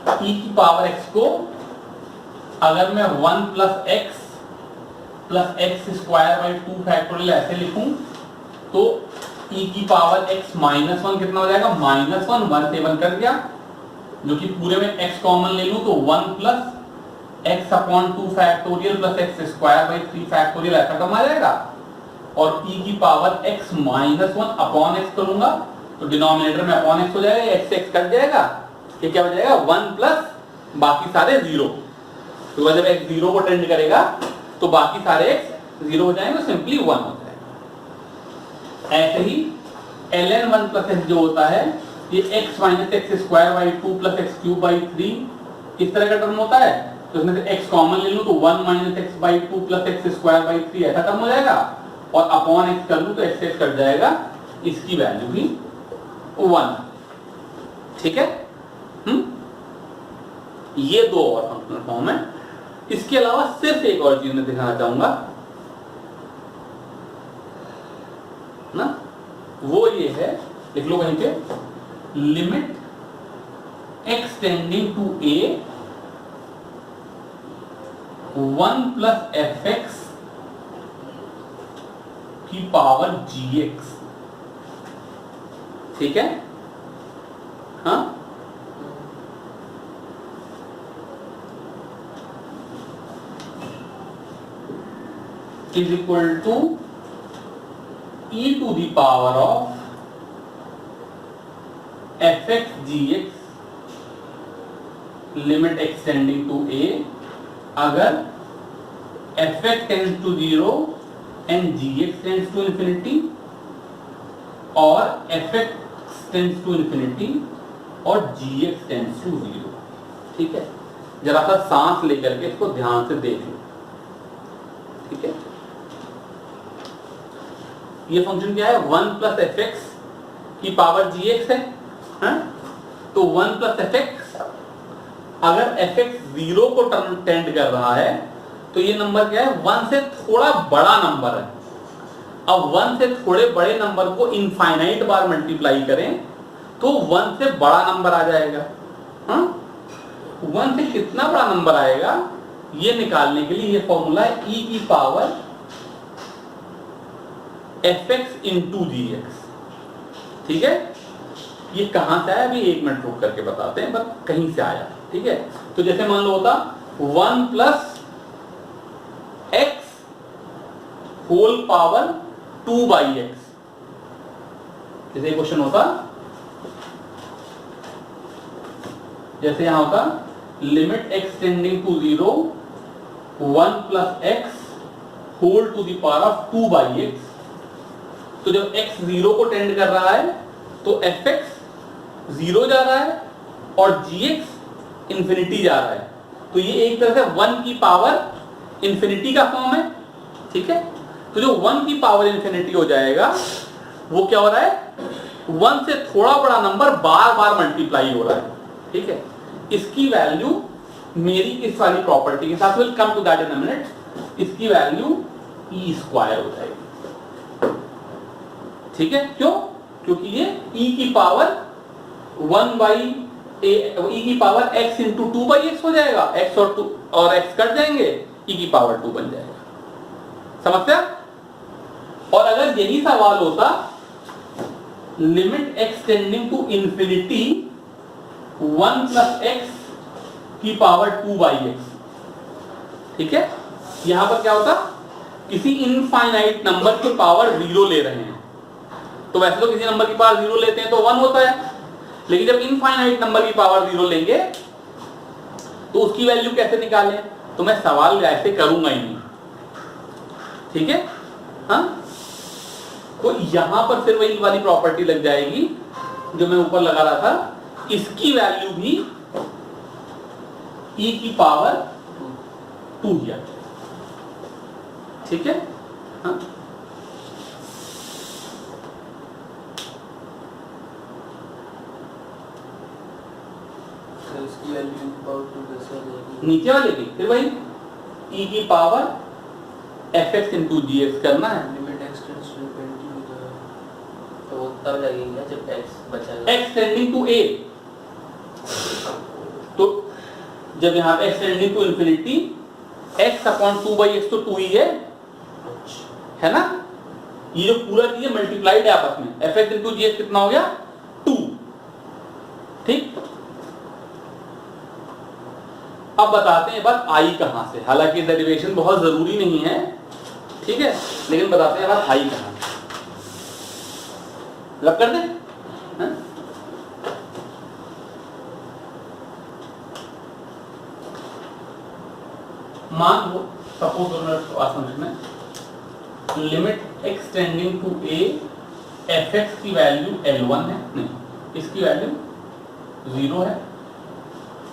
[SPEAKER 1] e की पावर x को अगर मैं 1 plus x square by 2 factorial ऐसे लिखूं तो e की पावर x माइनस 1 कितना हो जाएगा, -1, 1 से 1 कट गया, जो कि पूरे में x कॉमन ले लूं तो 1 plus x upon 2 factorial plus x square by 3 factorial ऐसा टर्म आ जाएगा। और e की power x minus 1 upon x करूंगा तो डिनोमिनेटर में अपॉन x हो जाएगा, x से x कट जाएगा, ये क्या हो जाएगा 1 प्लस बाकी सारे 0। तो जब x 0 को टेंड करेगा तो बाकी सारे x 0 हो जाएंगे, सिंपली 1 हो जाएगा। ऐसे ही ln 1 प्लस x जो होता है ये x minus x square by 2 plus x cube by 3 इस तरह का टर्म होता है, तो इसमें से x कॉमन ले लूं तो 1 minus x by 2 plus x square by 3 ऐसा टर्म हो जाएगा, और अपॉन x कर लूं तो x कट जाएगा, इसकी वैल्यू भी 1। ठीक है? ये दो और फंक्शनल फॉर्म है। इसके अलावा सिर्फ एक और चीज मैं दिखाना चाहूंगा ना, वो ये है, लिख लो वहीं पे, limit x tending to a 1 plus fx की पावर gx। ठीक है? हाँ, is equal to e to the power of fx gx limit x tending to a अगर fx tends to 0 and gx tends to infinity, और fx tends to infinity और gx tends to 0। ठीक है? जरा सा सांस लेकर के इसको ध्यान से देख लो। ठीक है? ये फंक्शन क्या है? 1 प्लस एफ एक्स की पावर जी एक्स है? तो 1 प्लस एफ एक्स, अगर एफ एक्स 0 को टेंड कर रहा है तो ये नंबर क्या है? 1 से थोड़ा बड़ा नंबर है। अब 1 से थोड़े बड़े नंबर को इनफाइनाइट बार मल्टीप्लाई करें तो 1 से बड़ा नंबर आ जाएगा। 1 से कितना बड़ा नंबर आएगा ये निकालने के लिए ये फॉर्मूला है e की power fx into g x. ठीक है? ये कहां से आया अभी 1 मिनट रुक करके बताते हैं, बस कहीं से आया। ठीक है? तो जैसे मान लो होता 1 plus x whole power 2 by x, जैसे क्वेश्चन होता, जैसे यहां होता limit x tending to 0 1 plus x whole to the power of 2 by x. तो जब x 0 को टेंड कर रहा है तो fx 0 जा रहा है और gx इंफिनिटी जा रहा है, तो ये एक तरह से 1 की पावर इंफिनिटी का फॉर्म है। ठीक है? तो जो 1 की पावर इंफिनिटी हो जाएगा वो क्या हो रहा है? 1 से थोड़ा बड़ा नंबर बार बार मल्टीप्लाई हो रहा है। ठीक है? इसकी वैल्यू मेरी इस वाली प्रॉपर्टी के साथ, will come to that in a minute, इसकी वैल्यू e स्क्वायर हो जाएगी। ठीक है? क्यों? क्योंकि ये e की पावर 1 बाई e की power x into 2 by x हो जाएगा, x और 2 और x कट जाएंगे, e की पावर 2 बन जाएगा। समझते? और अगर यही सवाल होता limit x tending to infinity 1 plus x की पावर 2 बाई एक्स। ठीक है? यहां पर क्या होता? किसी इनफाइनाइट नंबर की पावर 0 ले रहे हैं, तो वैसे तो किसी नंबर की पावर 0 लेते हैं तो 1 होता है, लेकिन जब इनफाइनाइट नंबर की पावर 0 लेंगे तो उसकी वैल्यू कैसे निकालें? तो मैं सवाल ऐसे करूंगा ही नहीं। ठीक है? हाँ, तो यहां पर फिर वही वाली प्रॉपर्टी लग जाएगी जो मैं ऊपर लगा रहा था, इसकी वैल्यू भी e की पावर 2 ही आती है। ठीक है? हाँ,
[SPEAKER 2] तो इसकी वैल्यू पावर 2 कैसे आ जाएगी?
[SPEAKER 1] नीचे वाले की फिर वही e की power fx into g x करना है।
[SPEAKER 2] Limit x tends to infinity हो जाएगा, तो वो तब लगेगा जब x बचेगा।
[SPEAKER 1] x टेंडिंग टू a, तो जब यहाँ पे x tending to infinity x upon 2 by x तो 2 ही है ना? ये जो पूरा चीज है मल्टीप्लाइड है आपस में, fx इंटू जी एक्स कितना हो गया? 2। ठीक? अब बताते हैं बात आई कहां से, हालांकि डेरिवेशन बहुत जरूरी नहीं है। ठीक है? लेकिन बताते हैं बात आई कहां से। लग कर दे? मान लो सपोज फंक्शन में limit x tending to a fx की वैल्यू L1 है, नहीं इसकी वैल्यू 0 है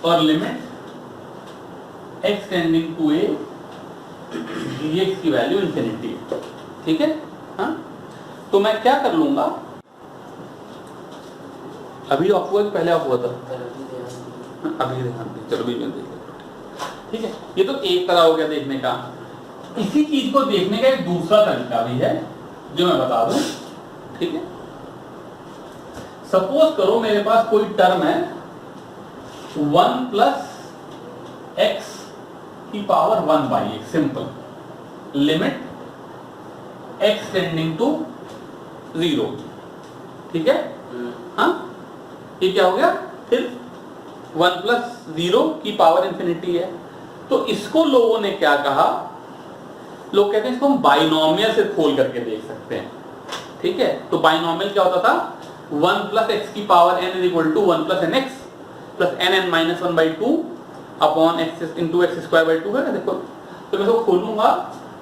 [SPEAKER 1] और limit x tending to a dx की वैल्यू इंफिनिटी है। ठीक है, हाँ, तो मैं क्या कर लूंगा, अभी ऑफ हुआ कि पहले ऑफ हुआ था? अभी ध्यान दें, चलो भी मैं देख लेता हूं। ठीक है, ये तो एक तरह हो गया देखने का। इसी चीज को देखने का एक दूसरा तरीका भी है जो मैं बता दूं। ठीक है, सपोज करो मेरे पास कोई टर्म है 1 प्लस एक्स की power 1 by x, simple, limit x tending to 0। ठीक है, हाँ, ये क्या हो गया फिर 1 प्लस 0 की पावर इंफिनिटी है। तो इसको लोगों ने क्या कहा, लोग कहते हैं इसको हम बाइनोमियल से खोल करके देख सकते हैं। ठीक है, तो बाइनोमियल क्या होता था, 1 प्लस एक्स की power n is equal to 1 plus n x plus n n minus 1 by 2 upon x into x square by 2 है ना। देखो, तो मैं इसको खोलूंगा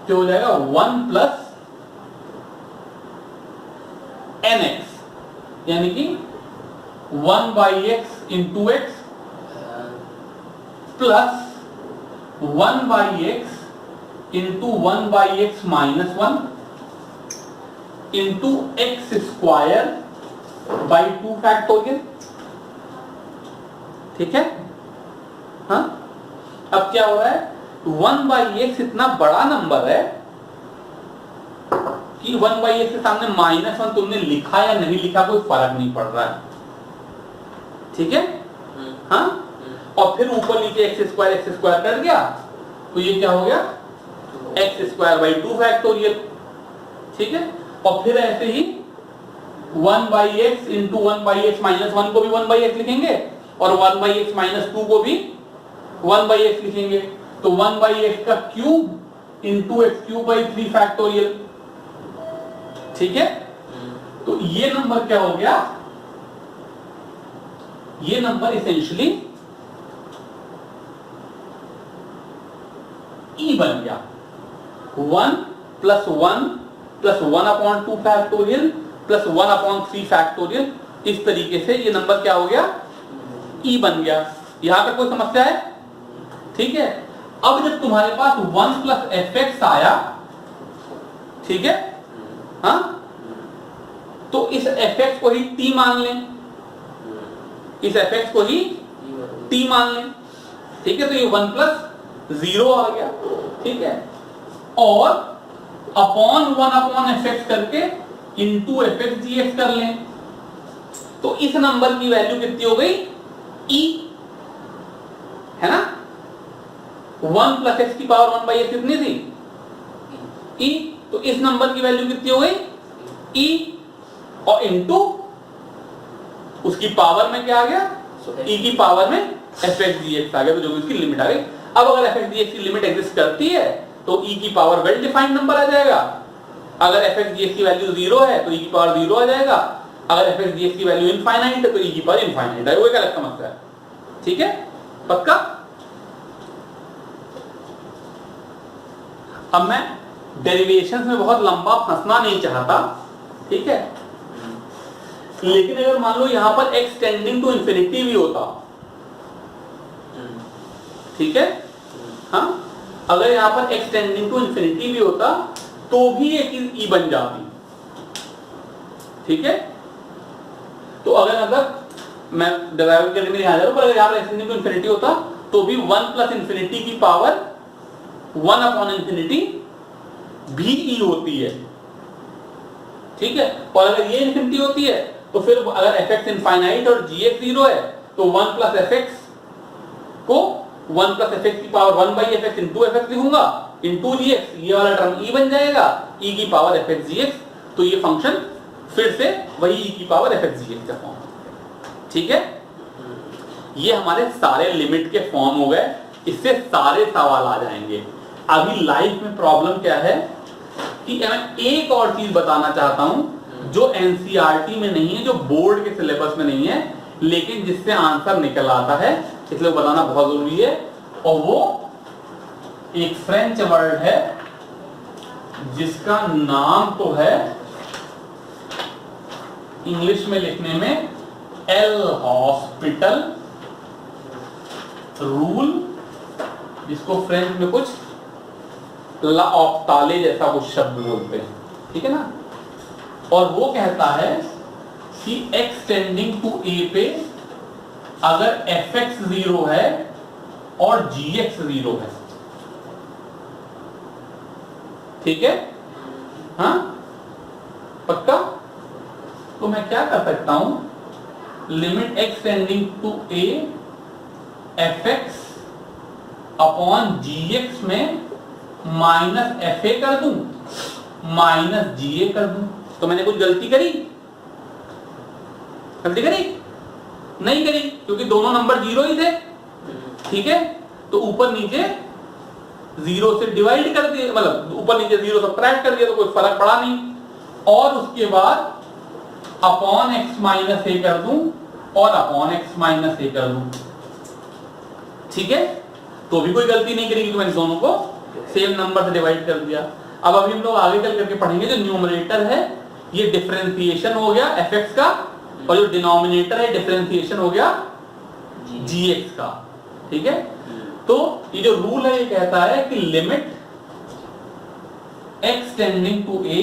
[SPEAKER 1] जो हो जाएगा 1 प्लस एन एक्स यानी कि 1 by x into x plus 1 by x into 1 by x minus 1 into x square by 2 factorial. ठीक है, हाँ, अब क्या हो रहा है, 1 बाई एक्स इतना बड़ा नंबर है कि 1 बाई एक्स के सामने माइनस 1 तुमने लिखा या नहीं लिखा कोई फर्क नहीं पड़ रहा है। ठीक है, हाँ, और फिर ऊपर नीचे एक्स स्क्वायर कर गया तो ये क्या हो गया, एक्स स्क्वायर बाई 2 फैक्टोरियल। ठीक है, और फिर ऐसे ही 1 by x into 1 by x minus 1 को भी 1 बाई एक्स लिखेंगे और 1 बाई एक्स माइनस 2 को भी 1 बाई एक्स लिखेंगे। तो 1 बाई एक्स का cube into x cube by 3 factorial. ठीक है, तो ये नंबर क्या हो गया, ये नंबर इसेंशियली ई बन गया। 1 plus 1 plus 1 upon 2 factorial plus 1 upon 3 factorial, इस तरीके से ये नंबर क्या हो गया, ई बन गया। यहां तक कोई समस्या है? ठीक है, अब जब तुम्हारे पास 1 प्लस एफ एक्स आया, ठीक है, हाँ, तो इस एफ एक्स को ही टी मान लें, इस एफ एक्स को ही टी मान लें। ठीक है, तो ये 1 प्लस 0 आ गया। ठीक है, और अपॉन 1 अपॉन एफ एक्स करके इंटू एफ एक्स जी एक्स कर लें, तो इस नंबर की वैल्यू कितनी हो गई, ई, है ना। 1 प्लस एक्स की पावर 1 बाई एक्स कितनी थी, ई, तो इस नंबर की वैल्यू कितनी हो गई, ई, और इंटू उसकी पावर में क्या आ गया, ई की पावर में एफ एक्स जी एक्स आ गया, तो जो इसकी लिमिट आ गई। अब अगर एफ एक्स जी एक्स की लिमिट एग्जिस्ट करती है तो ई की पावर वेल डिफाइंड नंबर आ जाएगा। अगर एफ एक्स जी एक्स की वैल्यू 0 है तो ई की पावर 0 आ जाएगा। अगर एफ एक्स जी एक्स की वैल्यू इनफाइनाइट है तो ई की पावर इनफाइनाइट है। वो एक अलग समस्या है। ठीक है, पक्का। अब मैं डेरिवेशंस में बहुत लंबा फंसना नहीं चाहता, ठीक है, लेकिन अगर मान लो यहां पर x टेंडिंग टू इंफिनिटी भी होता, ठीक है, हाँ, अगर यहां पर x टेंडिंग टू इंफिनिटी भी होता तो भी एक ई बन जाती। ठीक है, तो अगर मैं डिराइव करने में यहां जा रहा हूं, पर अगर यहां पर x टेंडिंग टू इंफिनिटी होता तो भी 1 प्लस इंफिनिटी की पावर 1 अपॉन इंफिनिटी भी ई होती है। ठीक है, और अगर ये इंफिनिटी होती है तो फिर अगर एफ एक्स इनफाइनाइट और जी एक्स 0 है तो 1 प्लस एफ एक्स को 1 प्लस एफ एक्स की power 1 by F X into F x लिखूंगा इंटू जी एक्स, ये वाला टर्म ई बन जाएगा, ई की पावर एफ एक्स जी एक्स। तो ये फंक्शन फिर से वही ई की पावर एफ एक्स जी एक्स का फॉर्म। ठीक है, ये हमारे सारे लिमिट के फॉर्म हो गए। इससे सारे सवाल आ जाएंगे। अभी लाइफ में प्रॉब्लम क्या है कि मैं एक और चीज बताना चाहता हूं जो एनसीईआरटी में नहीं है, जो बोर्ड के सिलेबस में नहीं है, लेकिन जिससे आंसर निकल आता है, इसलिए बताना बहुत जरूरी है। और वो एक फ्रेंच वर्ड है जिसका नाम तो है इंग्लिश में लिखने में एल हॉस्पिटल रूल, जिसको फ्रेंच में कुछ ला ऑफ ताले जैसा कुछ शब्द बोलते हैं, ठीक है ना। और वो कहता है कि x टेंडिंग टू a पे अगर fx 0 है और gx 0 है, ठीक है, हाँ पक्का। तो मैं क्या कर सकता हूं, limit x tending to a fx upon gx में माइनस fa कर दूं माइनस ga कर दूं। तो मैंने कुछ गलती करी नहीं करी, क्योंकि दोनों नंबर 0 ही थे, ठीक है। तो ऊपर नीचे 0 से डिवाइड कर दिए, मतलब ऊपर नीचे 0 सब्ट्रैक्ट कर दिया, तो कोई फर्क पड़ा नहीं। और उसके बाद अपॉन x माइनस a कर दूं और अपॉन x माइनस a कर दूं, ठीक है। तो भी कोई गलती नहीं करेगी, तो मैंने दोनों को सेम नंबर से डिवाइड कर दिया। अब अभी हम लोग आगे चल करके पढ़ेंगे, जो न्यूमरेटर है ये डिफरेंशिएशन हो गया fx का, और जो डिनोमिनेटर है डिफरेंशिएशन हो गया gx का, ठीक है। तो ये जो रूल है ये कहता है कि limit x tending to a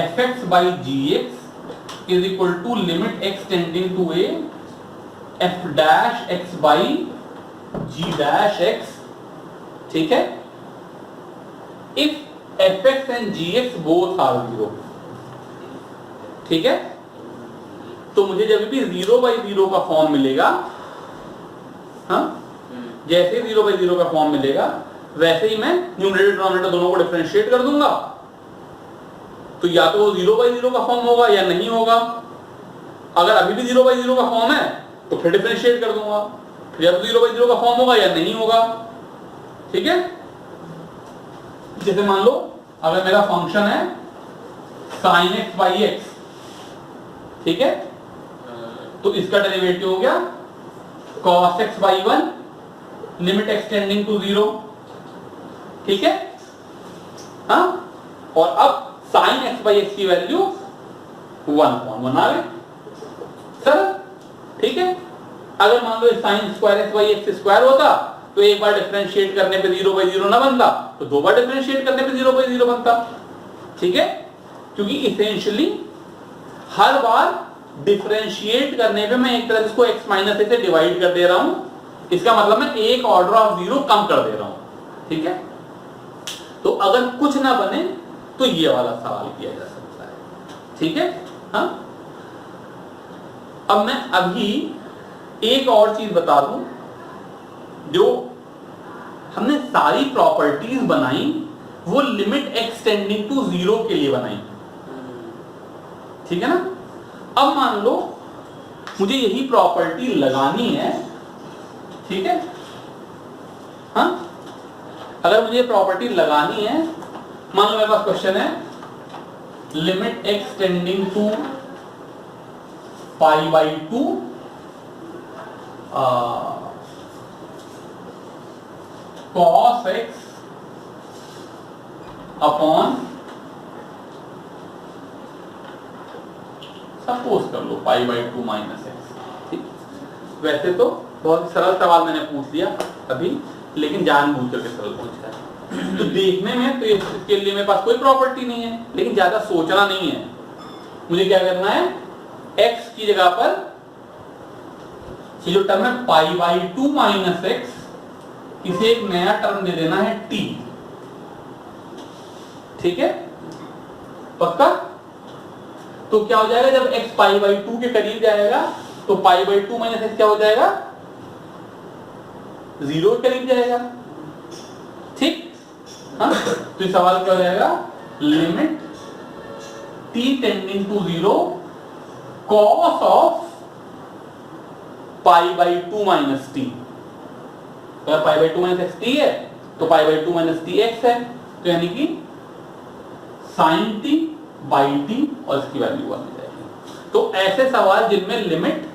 [SPEAKER 1] fx by gx is equal to limit x tending to a f dash x by g dash x, ठीक है, if fx and gx both are 0, ठीक है। तो मुझे जब भी 0/0 का फॉर्म मिलेगा, हाँ, जैसे 0/0 का फॉर्म मिलेगा वैसे ही मैं न्यूमरेटर डिनोमिनेटर दोनों को डिफरेंशिएट कर दूंगा। तो या तो वो 0/0 का फॉर्म होगा या नहीं होगा। अगर अभी भी 0/0 का फॉर्म है तो फिर डिफरेंशिएट कर दूंगा, फिर या तो 0/0 का फॉर्म होगा या नहीं होगा, ठीक है। जैसे मान लो अगर मेरा फंक्शन है sin x by x, ठीक है, तो इसका डेरिवेटिव हो गया cos x by 1 limit x tending to 0, ठीक है, हाँ। और अब sin x by x की वैल्यू 1/1 आ गई सर, ठीक है। अगर मान लो sin square x by x square होता तो एक बार डिफरेंशिएट करने पे 0/0 ना बनता, तो दो बार डिफरेंशिएट करने पे 0/0 बनता, ठीक है। क्योंकि इसेंशियली हर बार डिफरेंशिएट करने पे मैं एक तरह से इसको x माइनस a से डिवाइड कर दे रहा हूं, इसका मतलब मैं एक ऑर्डर ऑफ 0 कम कर दे रहा हूं, ठीक है। तो अगर कुछ ना बने तो ये वाला सवाल किया जा सकता है, ठीक है, हाँ। अब मैं अभी एक और चीज बता दूं, जो हमने सारी प्रॉपर्टीज बनाई वो लिमिट x टेंडिंग टू 0 के लिए बनाई, ठीक है ना। अब मान लो मुझे यही प्रॉपर्टी लगानी है, ठीक है, हाँ। अगर मुझे प्रॉपर्टी लगानी है, मान लो मेरे पास क्वेश्चन है limit x tending to π/2 cos x upon suppose कर लो π/2 माइनस x, ठीक। वैसे तो बहुत सरल सवाल मैंने पूछ लिया अभी, लेकिन जानबूझ करके सरल पूछा है। तो देखने में तो इसके लिए मेरे पास कोई प्रॉपर्टी नहीं है, लेकिन ज्यादा सोचना नहीं है। मुझे क्या करना है, x की जगह पर ये जो टर्म है π/2 माइनस x, इसे एक नया टर्म दे देना है t, ठीक है, पक्का। तो क्या हो जाएगा, जब x π/2 के करीब जाएगा तो π/2 माइनस x क्या हो जाएगा, 0 के करीब जाएगा, ठीक, हाँ। तो इस सवाल क्या हो जाएगा, limit t tending to 0 cos of π/2 minus t। अगर π/2 माइनस x t है तो π/2 माइनस t x है, तो यानी कि sin t by t, और इसकी वैल्यू 1 हो जाएगी। तो ऐसे सवाल जिनमें limit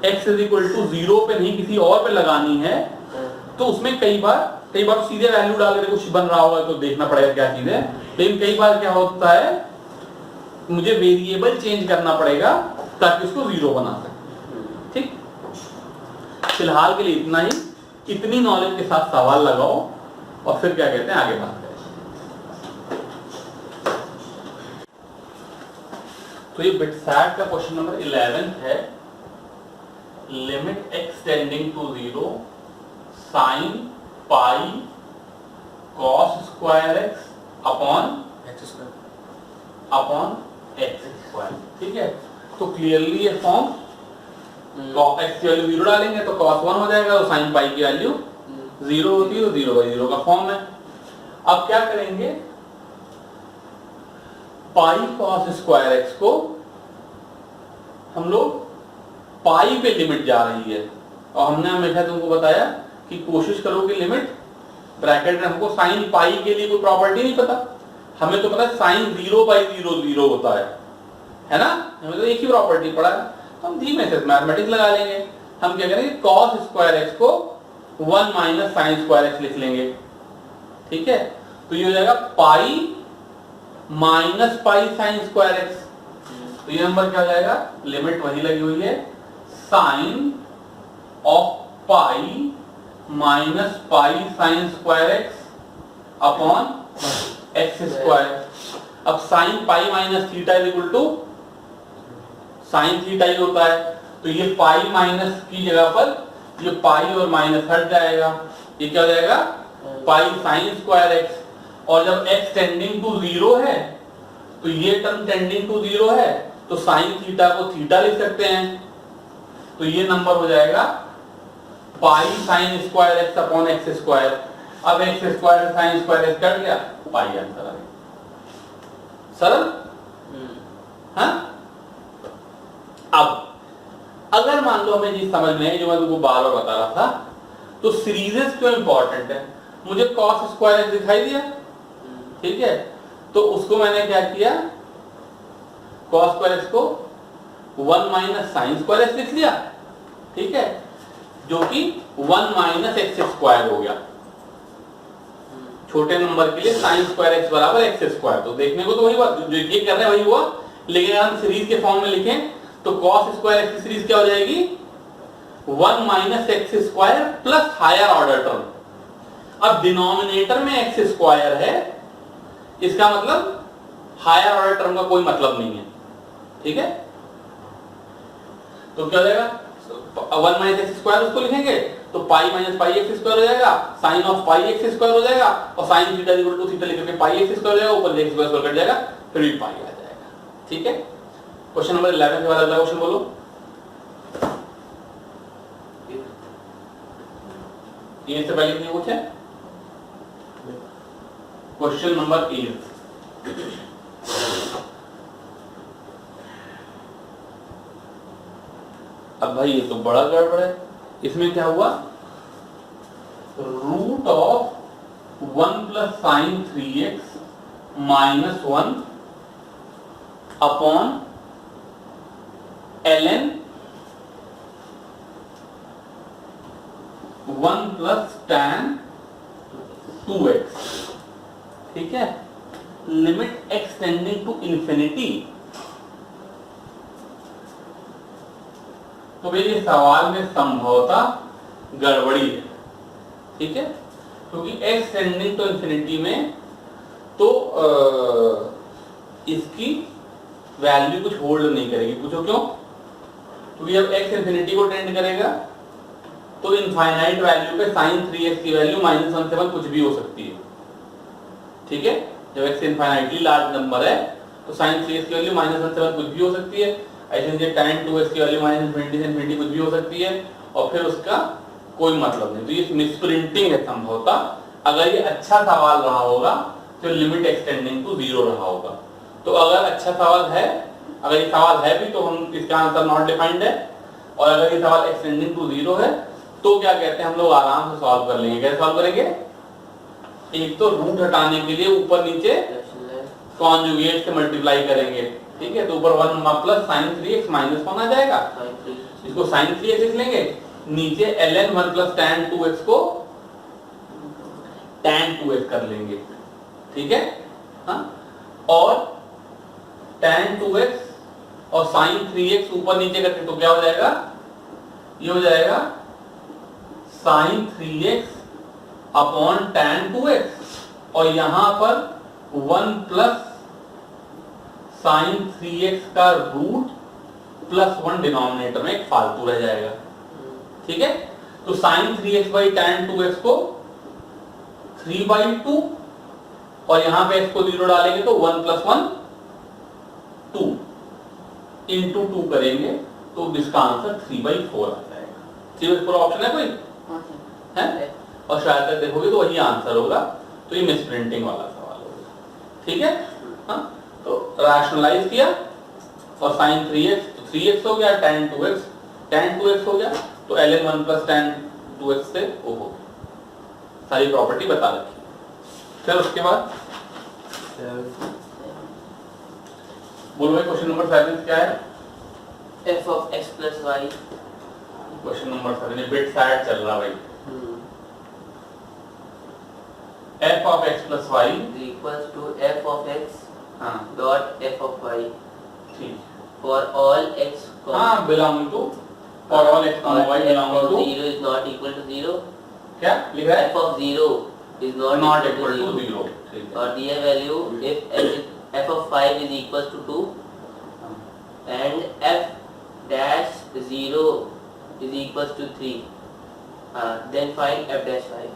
[SPEAKER 1] x is equal to 0 पे नहीं किसी और पे लगानी है, तो उसमें कई बार तो सीधे वैल्यू डाल कर कुछ बन रहा होगा तो देखना पड़ेगा क्या चीज है। लेकिन कई बार क्या होता है, मुझे वेरिएबल चेंज करना पड़ेगा, ताकि उसको 0 बना सके। ठीक, फिलहाल के लिए इतना ही। इतनी नॉलेज के साथ सवाल लगाओ और फिर क्या कहते हैं आगे बात करें। तो ये बिटसैट का क्वेश्चन नंबर 11 है। Limit x tending to 0 sine pi cos square x upon x square. ठीक है, तो क्लियरली ये फॉर्म x की वैल्यू 0 डालेंगे तो cos 1 हो जाएगा, तो sin पाई की वैल्यू 0 होती है, तो 0/0 का फॉर्म है। अब क्या करेंगे, पाई cos स्क्वायर x को हम लोग पाई पे लिमिट जा रही है, और हमने हमेशा तुमको बताया कि कोशिश करो कि लिमिट ब्रैकेट में, हमको साइन पाई के लिए कोई प्रॉपर्टी नहीं पता, हमें तो पता है साइन 0/0 होता है ना, हमें तो एक ही प्रॉपर्टी पड़ा है, तो हम धीमे से मैथमेटिक्स लगा लेंगे। हम क्या करेंगे, cos स्क्वायर x को 1 माइनस साइन स्क्वायर x लिख लेंगे। ठीक है, तो ये हो जाएगा पाई minus pi sine square x। तो ये नंबर क्या हो जाएगा, लिमिट वही लगी हुई है, sine of pi minus pi sine square x upon X square. अब sine pi minus theta is equal to sine theta ही होता है, तो ये पाई माइनस की जगह पर ये पाई और माइनस हट जाएगा, ये क्या हो जाएगा, पाई साइन स्क्वायर x। और जब x टेंडिंग टू 0 है तो ये टर्म टेंडिंग टू 0 है, तो साइन थीटा को थीटा लिख सकते हैं, तो ये नंबर हो जाएगा pi sine square x upon X square. अब X square sine square x cut गया, पाई आंसर आ गया। सरल? हाँ? अब अगर मान लो हमें जी समझ में है, जो मैं तुमको बार बार बता रहा था, तो सीरीजेस क्यों इंपॉर्टेंट है। मुझे cos स्क्वायर x दिखाई दिया, ठीक है, तो उसको मैंने क्या किया, cos स्क्वायर x को 1 माइनस साइन स्क्वायर x लिख लिया, ठीक है, जो कि 1 माइनस एक्स स्क्वायर हो गया। छोटे नंबर के लिए साइन स्क्वायर x बराबर एक्स स्क्वायर, तो देखने को तो वही हुआ, जो ये कर रहे हैं वही हुआ, लेकिन अगर हम सीरीज के फॉर्म में लिखें तो cos स्क्वायर x की सीरीज क्या हो जाएगी, 1 minus x square plus higher order term. अब डिनोमिनेटर में एक्स स्क्वायर है, इसका मतलब हायर ऑर्डर टर्म का कोई मतलब नहीं है। ठीक है, तो क्या हो जाएगा, 1 माइनस एक्स स्क्वायर उसको लिखेंगे तो pi minus pi x square हो जाएगा, sine of pi x square हो जाएगा, और sine theta equal to theta लिख के पाई एक्स स्क्वायर हो जाएगा, ऊपर एक्स स्क्वायर कट जाएगा, फिर भी पाई आ जाएगा। ठीक है, क्वेश्चन नंबर 11 के बाद अगला क्वेश्चन बोलो। ये से पहले नहीं पूछे, क्वेश्चन नंबर 8। अब भाई ये तो बड़ा गड़बड़ है, इसमें क्या हुआ, root of 1 plus sine 3x minus 1 upon ln 1 plus tan 2x। ठीक है, limit x tending to infinity. तो भाई ये सवाल में संभवतः गड़बड़ी है। ठीक है, क्योंकि x टेंडिंग टू इंफिनिटी में तो इसकी वैल्यू कुछ होल्ड नहीं करेगी। पूछो क्यों, क्योंकि जब x इंफिनिटी को टेंड करेगा तो इनफाइनाइट वैल्यू पे sin 3x की वैल्यू -1 से 1 कुछ भी हो सकती है। ठीक है, जब x इनफाइनाइटली लार्ज नंबर है तो sin 3x की वैल्यू -1 से 1 कुछ भी हो सकती है, ऐसे ही tan 2x की वैल्यू -infinity से infinity कुछ भी हो सकती है, और फिर उसका कोई मतलब नहीं। तो ये मिसप्रिंटिंग है संभवतः। अगर ये अच्छा सवाल रहा होगा तो लिमिट एक्सटेंडिंग टू 0 रहा होगा। तो अगर अच्छा सवाल है, अगर ये सवाल है भी तो हम इसका आंसर नॉट डिफाइंड है, और अगर ये सवाल एक्सटेंडिंग टू 0 है तो क्या कहते हैं, हम लोग आराम से सॉल्व कर लेंगे। कैसे सॉल्व करेंगे, एक तो रूट हटाने के लिए ऊपर नीचे कॉन्जुगेट से मल्टीप्लाई करेंगे। ठीक है, तो ऊपर 1 प्लस साइन 3x माइनस 1 आ जाएगा, इसको साइन 3x लिख लेंगे, नीचे ln 1 प्लस tan 2x को tan 2x कर लेंगे। ठीक है, हाँ, और tan 2x और साइन 3x ऊपर नीचे करके तो क्या हो जाएगा, ये हो जाएगा sign 3x upon tan 2x और यहां पर 1 प्लस साइन 3x का रूट प्लस 1 डिनोमिनेटर में एक फालतू रह जाएगा। ठीक है, तो sign 3x by tan 2x को 3/2 और यहां पे x को 0 डालेंगे तो 1 प्लस 1 2 इंटू 2 करेंगे तो इसका आंसर 3/4 आ जाएगा। 3/4 ऑप्शन है कोई है? और शायद तक देखोगे तो वही आंसर होगा, तो ये मिसप्रिंटिंग वाला सवाल होगा। ठीक है, हाँ, तो रैशनलाइज किया और साइन 3x तो 3x हो गया, tan 2x हो गया, तो ln 1 प्लस tan 2x से वो हो गया। सारी प्रॉपर्टी बता रखी। फिर उसके बाद बोलो भाई क्वेश्चन नंबर 7 क्या है?
[SPEAKER 2] f of x plus y
[SPEAKER 1] question number 7 bit sad चल रहा भाई। f of x plus y
[SPEAKER 2] is equals to f of x
[SPEAKER 1] हाँ
[SPEAKER 2] dot f of y
[SPEAKER 1] ठीक,
[SPEAKER 2] for all x
[SPEAKER 1] हाँ belong to for all x comma y belong to
[SPEAKER 2] 0 is not equal to 0,
[SPEAKER 1] क्या लिखा है?
[SPEAKER 2] f of 0 is not
[SPEAKER 1] equal to 0 ठीक है।
[SPEAKER 2] or दिया value if f of 5 is equals to 2 and f dash 0 is equals to 3, then find f dash 5.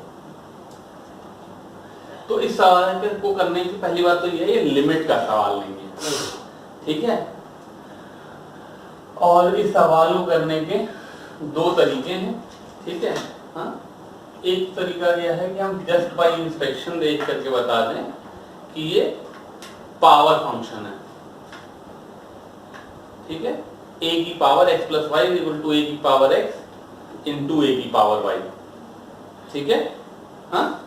[SPEAKER 1] तो इस सवाल को करने की पहली बात तो ये लिमिट का सवाल नहीं है, ठीक है। और इस सवाल को करने के दो तरीके हैं, ठीक है। हाँ, एक तरीका यह है कि हम जस्ट बाय इंस्पेक्शन देख करके बता दें कि ये पावर फंक्शन है, ठीक है। a की पावर x प्लस वाई इक्वल टू a की पावर x इंटू a की पावर y, ठीक है। हाँ,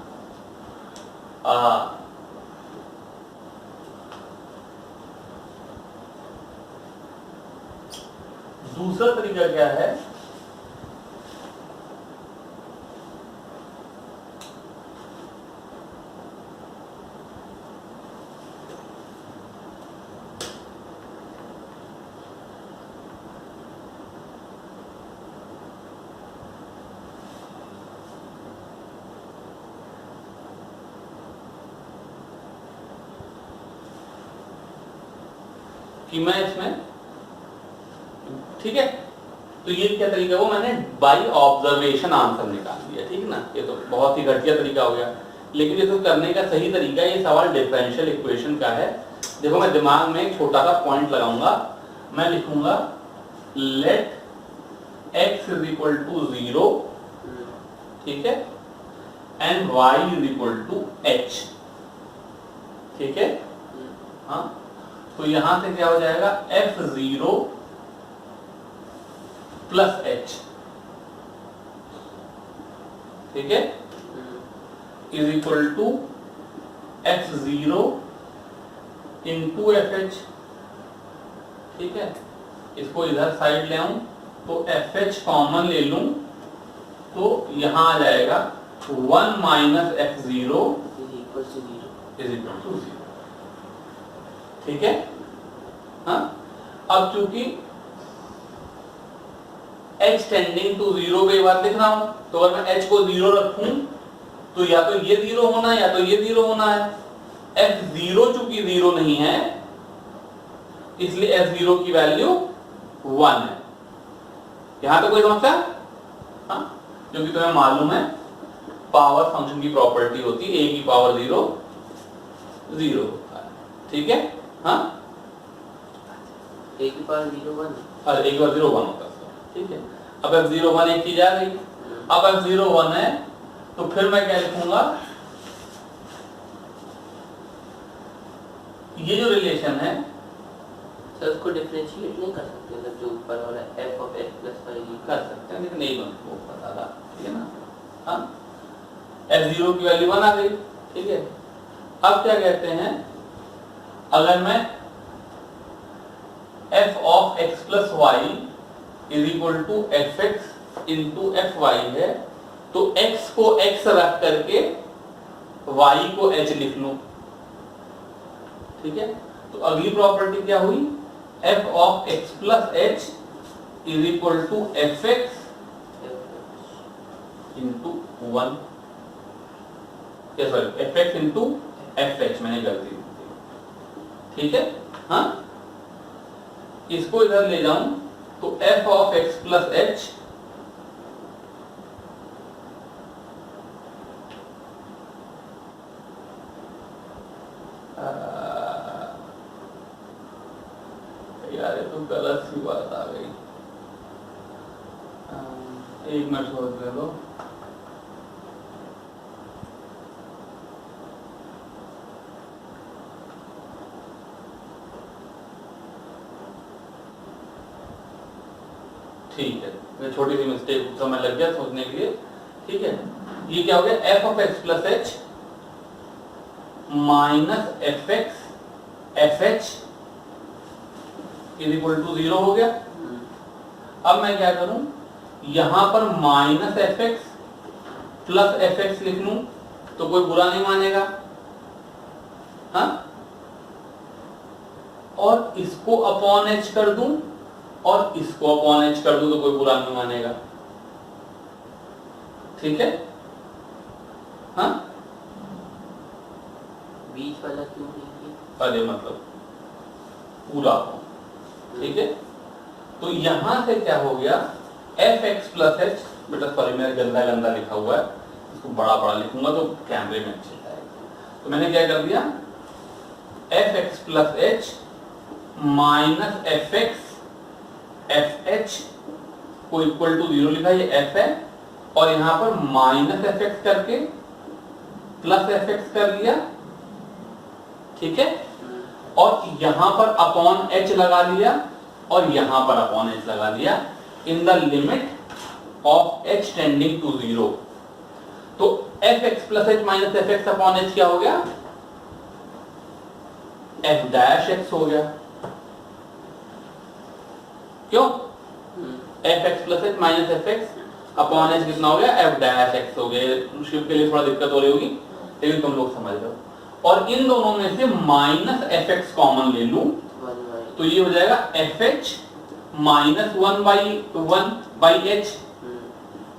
[SPEAKER 1] दूसरा तरीका क्या है, कि मैं इसमें, ठीक है, तो ये क्या तरीका है, वो मैंने बाय ऑब्जर्वेशन आंसर निकाल दिया, ठीक है ना। ये तो बहुत ही घटिया तरीका हो गया, लेकिन ये तो करने का सही तरीका है। ये सवाल डिफरेंशियल इक्वेशन का है। देखो मैं दिमाग में एक छोटा सा पॉइंट लगाऊंगा, मैं लिखूंगा let x is equal to 0, ठीक है, and y is equal to h, ठीक है। हाँ, तो यहां से क्या हो जाएगा, f0 प्लस h, ठीक है, is equal to f0 into fh, ठीक है। इसको इधर साइड ले आऊं तो fh कॉमन ले लूं तो यहां आ जाएगा 1 minus f0 is equal to 0, ठीक है। हाँ, अब चूंकि h टेंडिंग टू 0 पे बात लिख रहा हूं, तो अगर मैं h को 0 रखूं तो या तो ये 0 होना है या तो ये 0 होना है। f0 चूंकि 0 नहीं है इसलिए f0 की वैल्यू 1 है। यहां तक कोई समस्या? हाँ, क्योंकि तुम्हें मालूम है पावर फंक्शन की प्रॉपर्टी होती है a की पावर 0 0 होता है, ठीक है। हाँ,
[SPEAKER 2] a की पावर 0 1
[SPEAKER 1] और एक बार 0 1 होता है, ठीक है। अब f0 1 एक चीज आ गई, अब f0 1 है तो फिर मैं क्या लिखूंगा, ये जो रिलेशन है
[SPEAKER 2] सर उसको डिफरेंशिएट नहीं कर सकते, मतलब जो ऊपर वाला f of x plus y
[SPEAKER 1] कर सकते हैं, लेकिन नहीं बनता, वो पता था, ठीक है ना। हाँ, f0 की वैल्यू 1 आ गई, ठीक है। अब क्या कहते हैं, अगर मैं f of x plus y is equal to fx into fy है तो x को x रख करके y को h लिख लूं, ठीक है। तो अगली प्रॉपर्टी क्या हुई f of x plus h is equal to fx into 1, sorry fx into fh, मैंने गलती की, ठीक है। हाँ, इसको इधर ले जाऊं तो f of x plus h यार ये तो गलत सी बात आ गई, एक मिनट सोच ले लो। ठीक है, मैं छोटी सी मिस्टेक समय लग गया सोचने के लिए, ठीक है। ये क्या हो गया, f of x plus h minus fx fh is equal to 0 हो गया। अब मैं क्या करूं, यहां पर माइनस fx प्लस fx लिख लूं तो कोई बुरा नहीं मानेगा, हाँ, और इसको अपॉन h कर दूं और इसको अपॉन h कर दूं तो कोई बुरा नहीं मानेगा, ठीक है। हाँ,
[SPEAKER 2] बीच वाला क्यों नहीं?
[SPEAKER 1] अरे मतलब पूरा, ठीक है। तो यहां से क्या हो गया, fx प्लस h, बेटा सॉरी मेरा गंदा गंदा लिखा हुआ है, इसको बड़ा बड़ा लिखूंगा तो कैमरे में अच्छे आएगा। तो मैंने क्या कर दिया, fx plus h minus fx fh को इक्वल टू 0 लिखा, ये f है, और यहां पर माइनस fx करके प्लस fx कर दिया, ठीक है, और यहां पर अपॉन h लगा लिया और यहां पर अपॉन h लगा लिया in the limit of h tending to 0। तो fx plus h minus fx upon h क्या हो गया, f डैश x हो गया, क्यों, fx plus h minus fx upon h कितना हो गया, f डैश x हो गया। शिव के लिए थोड़ा दिक्कत हो रही होगी लेकिन तुम लोग समझ लो। और इन दोनों में से माइनस fx कॉमन ले लूं तो ये हो जाएगा fh माइनस 1 बाई h।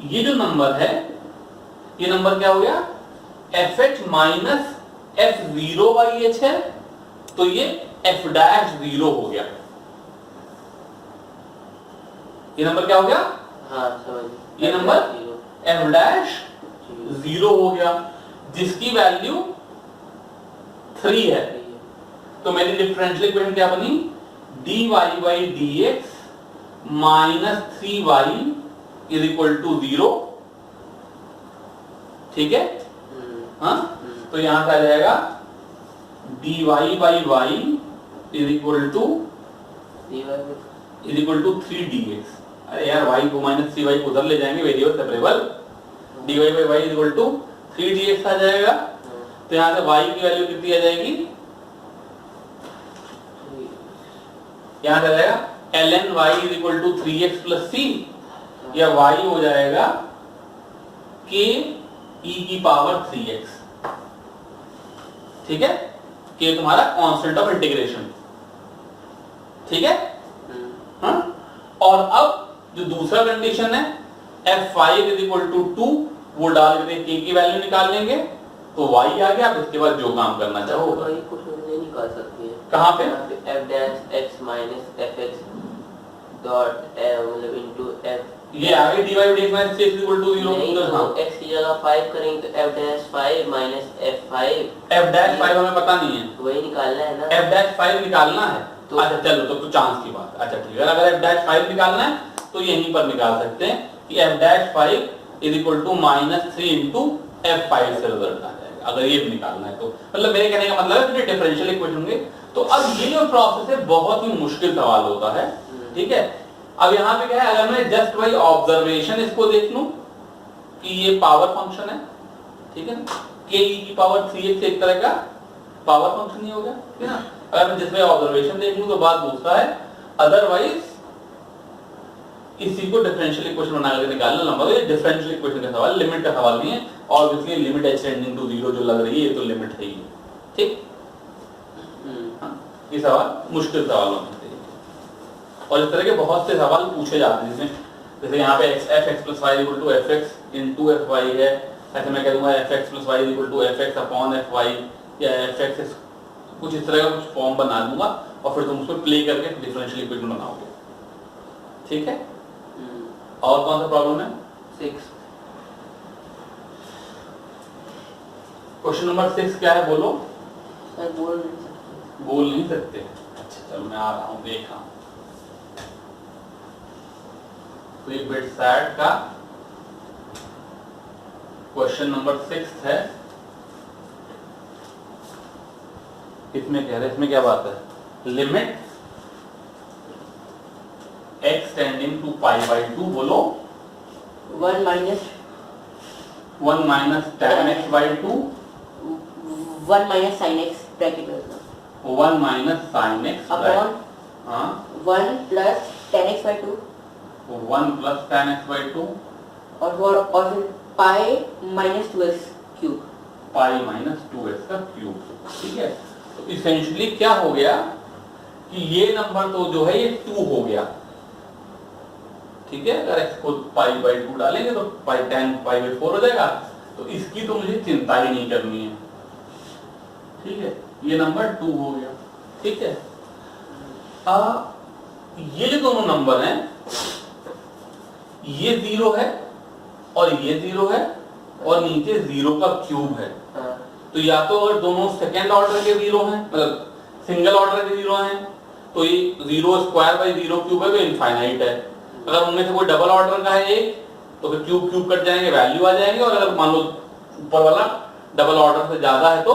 [SPEAKER 1] ये जो नंबर है, ये नंबर क्या हो गया, fh minus f0 by h है, तो ये f डैश 0 हो गया। ये नंबर क्या हो गया,
[SPEAKER 2] हाँ समझ,
[SPEAKER 1] ये नंबर f डैश 0 हो गया, जिसकी वैल्यू 3 है। तो मेरी डिफरेंशियल इक्वेशन क्या बनी, dy by dx minus 3y is equal to 0, ठीक है। हाँ, तो यहां से आ जाएगा dy by y is equal to 3 dx। अरे यार y को माइनस 3y को उधर ले जाएंगे, variable separable, dy by y is equal to 3 dx आ जाएगा। तो यहां से y की वैल्यू कितनी आ जाएगी, यहां से आ जाएगा ln y is equal to 3x plus c, या y हो जाएगा k e की पावर 3x, ठीक है। k तुम्हारा कांस्टेंट ऑफ इंटीग्रेशन, ठीक है। हाँ? और अब जो दूसरा कंडीशन है f5 इज इक्वल टू 2, वो डाल के k की वैल्यू निकाल लेंगे तो y आ गया। अब इसके बाद जो काम करना चाहो
[SPEAKER 2] y कुछ नहीं निकाल सकती है,
[SPEAKER 1] कहां पे,
[SPEAKER 2] f dash x minus fx dot मतलब इनटू f,
[SPEAKER 1] ये आ गई dy by dx minus 6 equal to 0।
[SPEAKER 2] नहीं,
[SPEAKER 1] उधर हाँ,
[SPEAKER 2] तो x की जगह 5 करेंगे तो f dash 5 minus f5,
[SPEAKER 1] f dash 5 हमें पता नहीं है,
[SPEAKER 2] वही निकालना है ना,
[SPEAKER 1] f डैश 5 निकालना है।
[SPEAKER 2] तो
[SPEAKER 1] अच्छा चलो, तो चांस की बात, अच्छा ठीक है, अगर f डैश 5 निकालना है तो यहीं पर निकाल सकते हैं कि f dash 5 is equal to minus 3 into f5 से रिजल्ट आ जाएगा, अगर ये भी निकालना है तो। मतलब मेरे कहने का मतलब है कि डिफरेंशियल इक्वेशन होंगे। तो अब ये जो प्रोसेस है बहुत ही मुश्किल सवाल होता है, ठीक है। अब यहाँ पे क्या है, अगर मैं जस्ट बाई ऑब्जर्वेशन इसको देख लूं कि ये पावर फंक्शन है, ठीक है, के ई की पावर 3x एक तरह का पावर फंक्शन ही हो गया, ठीक है ना। अगर मैं जस्ट बाई ऑब्जर्वेशन देख लूं तो बात दूसरा है, अदरवाइज इसी को डिफरेंशियल इक्वेशन बना करके निकालना लंबा। ये डिफरेंशियल इक्वेशन का सवाल, लिमिट का सवाल नहीं है। Obviously limit h tending to 0 जो लग रही है ये तो लिमिट है ही, ठीक। हाँ, ये सवाल मुश्किल सवालों में से, और इस तरह के बहुत से सवाल पूछे जाते हैं जिसमें जैसे यहाँ पे F X plus Y equal to F X into F Y है, ऐसे मैं कह दूंगा F X plus Y equal to F X upon F Y या एफ एक्स, कुछ इस तरह का कुछ फॉर्म बना दूंगा और फिर तुम उसको प्ले करके डिफरेंशियल इक्वेशन बनाओगे। ठीक है। और कौन सा प्रॉब्लम है?
[SPEAKER 2] 6।
[SPEAKER 1] क्वेश्चन नंबर 6 क्या है बोलो?
[SPEAKER 3] सर
[SPEAKER 1] बोल नहीं सकते। अच्छा चलो मैं आ रहा हूं, देख रहा हूं। तो ये बिट सैट का क्वेश्चन नंबर 6 है। इसमें कह रहे, इसमें क्या बात है? Limit x tending to pi by 2 बोलो
[SPEAKER 3] 1 minus
[SPEAKER 1] 1 minus tan x by 2
[SPEAKER 3] 1 minus sine X bracket में
[SPEAKER 1] 1 माइनस साइन एक्स
[SPEAKER 3] अपॉन
[SPEAKER 1] हाँ
[SPEAKER 3] 1 plus tan x by 2
[SPEAKER 1] 1 plus tan x by 2
[SPEAKER 3] और फिर pi minus 2x cube
[SPEAKER 1] pi minus 2x का cube. ठीक है। तो essentially क्या हो गया कि ये नंबर तो जो है ये 2 हो गया। ठीक है। अगर x को पाई बाई 2 डालेंगे तो पाई tan पाई बाई 4 हो जाएगा। तो इसकी तो मुझे चिंता ही नहीं करनी है। ठीक है। ये नंबर 2 हो गया। ठीक है। ये जो दोनों नंबर हैं ये 0 है और ये 0 है और नीचे 0 का क्यूब है। तो या तो अगर दोनों सेकेंड ऑर्डर के 0 हैं, मतलब सिंगल ऑर्डर के 0 हैं, तो ये 0 स्क्वायर बाई 0 क्यूब है तो इनफाइनाइट है। अगर उनमें से कोई डबल ऑर्डर का है एक तो फिर क्यूब क्यूब कट जाएंगे, वैल्यू आ जाएंगे। और अगर मान लो ऊपर वाला डबल ऑर्डर से ज्यादा है तो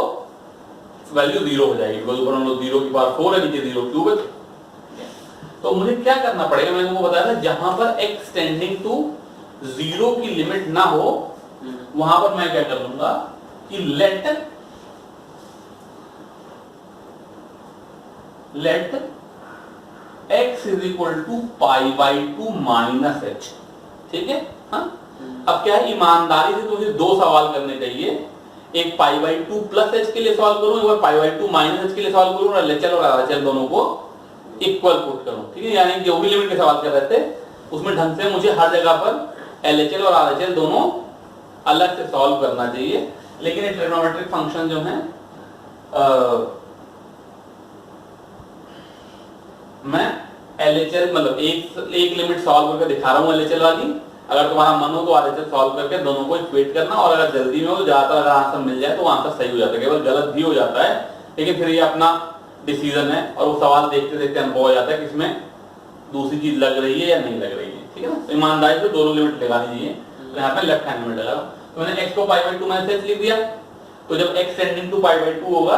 [SPEAKER 1] वैल्यू 0 हो जाएगी, बिकॉज ऊपर मान लो 0 की पावर 4 है, नीचे 0 क्यूब है। तो मुझे क्या करना पड़ेगा? मैंने तुमको बताया था जहां पर x टेंडिंग टू 0 की लिमिट ना हो वहां पर मैं क्या कर लूंगा कि let x is equal to pi by 2 minus H. ठीक है। हाँ। अब क्या है, ईमानदारी से मुझे 2 सवाल करने चाहिए। एक पाई बाई 2 प्लस एच के लिए सवाल करूं, एक बार पाई बाई 2 माइनस एच के लिए सवाल करूं, और LHL और RHL दोनों को इक्वल पुट करूं। ठीक है। यानी जो भी लिमिट के सवाल कर रहे थे उसमें ढंग से मुझे हर जगह पर LHL और RHL दोनों अलग से सॉल्व करना चाहिए। लेकिन ये ट्रिग्नोमेट्रिक फंक्शन जो है मैं LHL मतलब एक लिमिट सॉल्व करके दिखा रहा हूं LHL वाली। अगर तुम्हारा मन हो तो RHL सॉल्व करके दोनों को इक्वेट करना, और अगर जल्दी में हो तो ज्यादातर अगर आंसर मिल जाए तो आंसर सही हो जाता है, केवल गलत भी हो जाता है लेकिन फिर ये अपना डिसीजन है और वो सवाल देखते देखते अनुभव हो जाता है कि इसमें दूसरी चीज लग रही है या नहीं लग रही है। ठीक है ना। तो ईमानदारी से दोनों लिमिट लगानी चाहिए। तो यहाँ पे लेफ्ट हैंड लिमिट लगा, तो मैंने x को पाई बाई 2 माइनस एच लिख दिया। तो जब x tending to pi by 2 होगा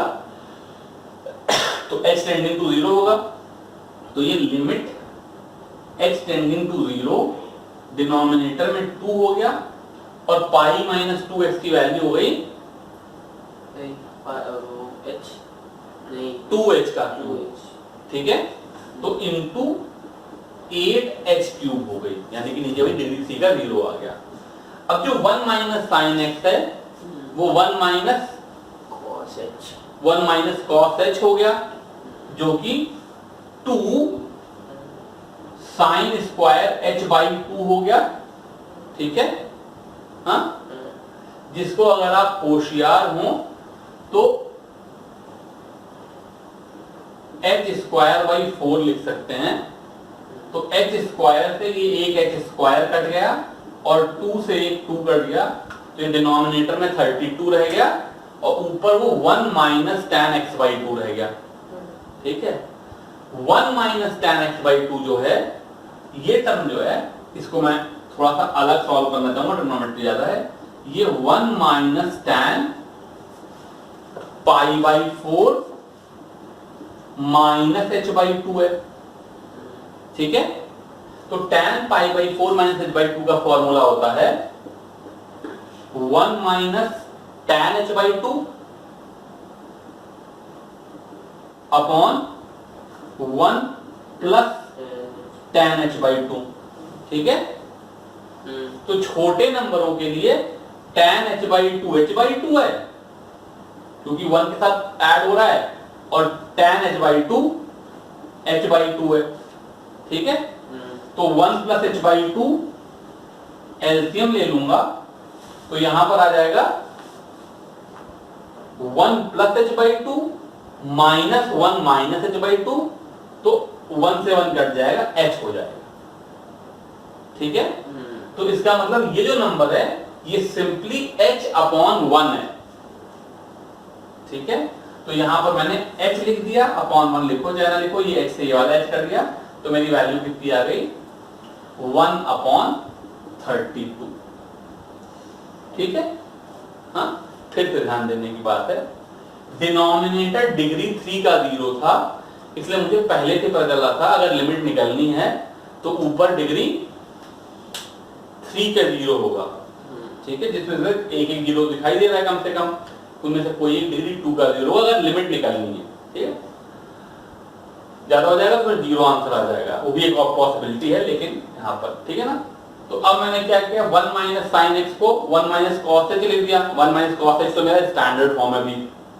[SPEAKER 1] तो h टेंडिंग टू 0 होगा। तो ये limit x tending to 0 denominator में 2 हो गया और पाई माइनस 2x की वैल्यू हो गई 2h का क्यूब। ठीक है। तो इंटू 8h क्यूब हो गई, यानी कि नीचे वही डिग्री c का 0 आ गया। अब जो 1 माइनस साइन x है वो 1 माइनस कॉस h हो गया, जो कि 2 साइन स्क्वायर h बाई 2 हो गया। ठीक है। हाँ। जिसको अगर आप होशियार हो तो h स्क्वायर बाई 4 लिख सकते हैं। तो h स्क्वायर से ये एक h स्क्वायर कट गया और 2 से एक 2 कट गया, तो ये डिनोमिनेटर में 32 रह गया और ऊपर वो 1 माइनस tan x बाई 2 रह गया। ठीक है। 1 माइनस tan x बाई 2 जो है ये टर्म जो है इसको मैं थोड़ा सा अलग सॉल्व करना चाहूंगा, ट्रिग्नोमेट्री ज्यादा है। ये 1 minus tan pi by 4 minus h by 2 है। ठीक है। तो tan pi by 4 minus h by 2 का फॉर्मूला होता है 1 minus tan h by 2 upon 1 plus tan h by 2। ठीक है। तो छोटे नंबरों के लिए tan h by 2 h by 2 है क्योंकि 1 के साथ ऐड हो रहा है, और tan h by 2 h by 2 है। ठीक है। तो 1 plus H by two LCM ले लूंगा तो यहां पर आ जाएगा 1 plus H by two minus 1 minus H by two, तो 1 से 1 कट जाएगा, एच हो जाएगा। ठीक है। तो इसका मतलब ये जो नंबर है ये सिंपली h अपॉन 1 है। ठीक है। तो यहां पर मैंने h लिख दिया, अपॉन 1 लिखो चाहे ना लिखो, ये h से ये वाला h कर दिया, तो मेरी वैल्यू कितनी आ गई 1 अपॉन 32। ठीक है। हाँ, फिर से ध्यान देने की बात है, डिनोमिनेटर डिग्री 3 का 0 था, इसलिए मुझे पहले से पता चला था अगर लिमिट निकलनी है तो ऊपर डिग्री 3 का 0 होगा। ठीक है। जिसमें से एक एक 0 दिखाई दे रहा है कम से कम, उनमें से कोई एक डिग्री 2 का 0 अगर लिमिट निकालनी है। ठीक है। ज्यादा हो जाएगा तो फिर 0 आंसर आ जाएगा, वो भी एक पॉसिबिलिटी है, लेकिन यहाँ पर ठीक है ना। तो अब मैंने क्या किया, 1 माइनस साइन एक्स को 1 माइनस कॉस एक्स लिख दिया। 1 माइनस कॉस एक्स तो मेरा स्टैंडर्ड फॉर्म है, भी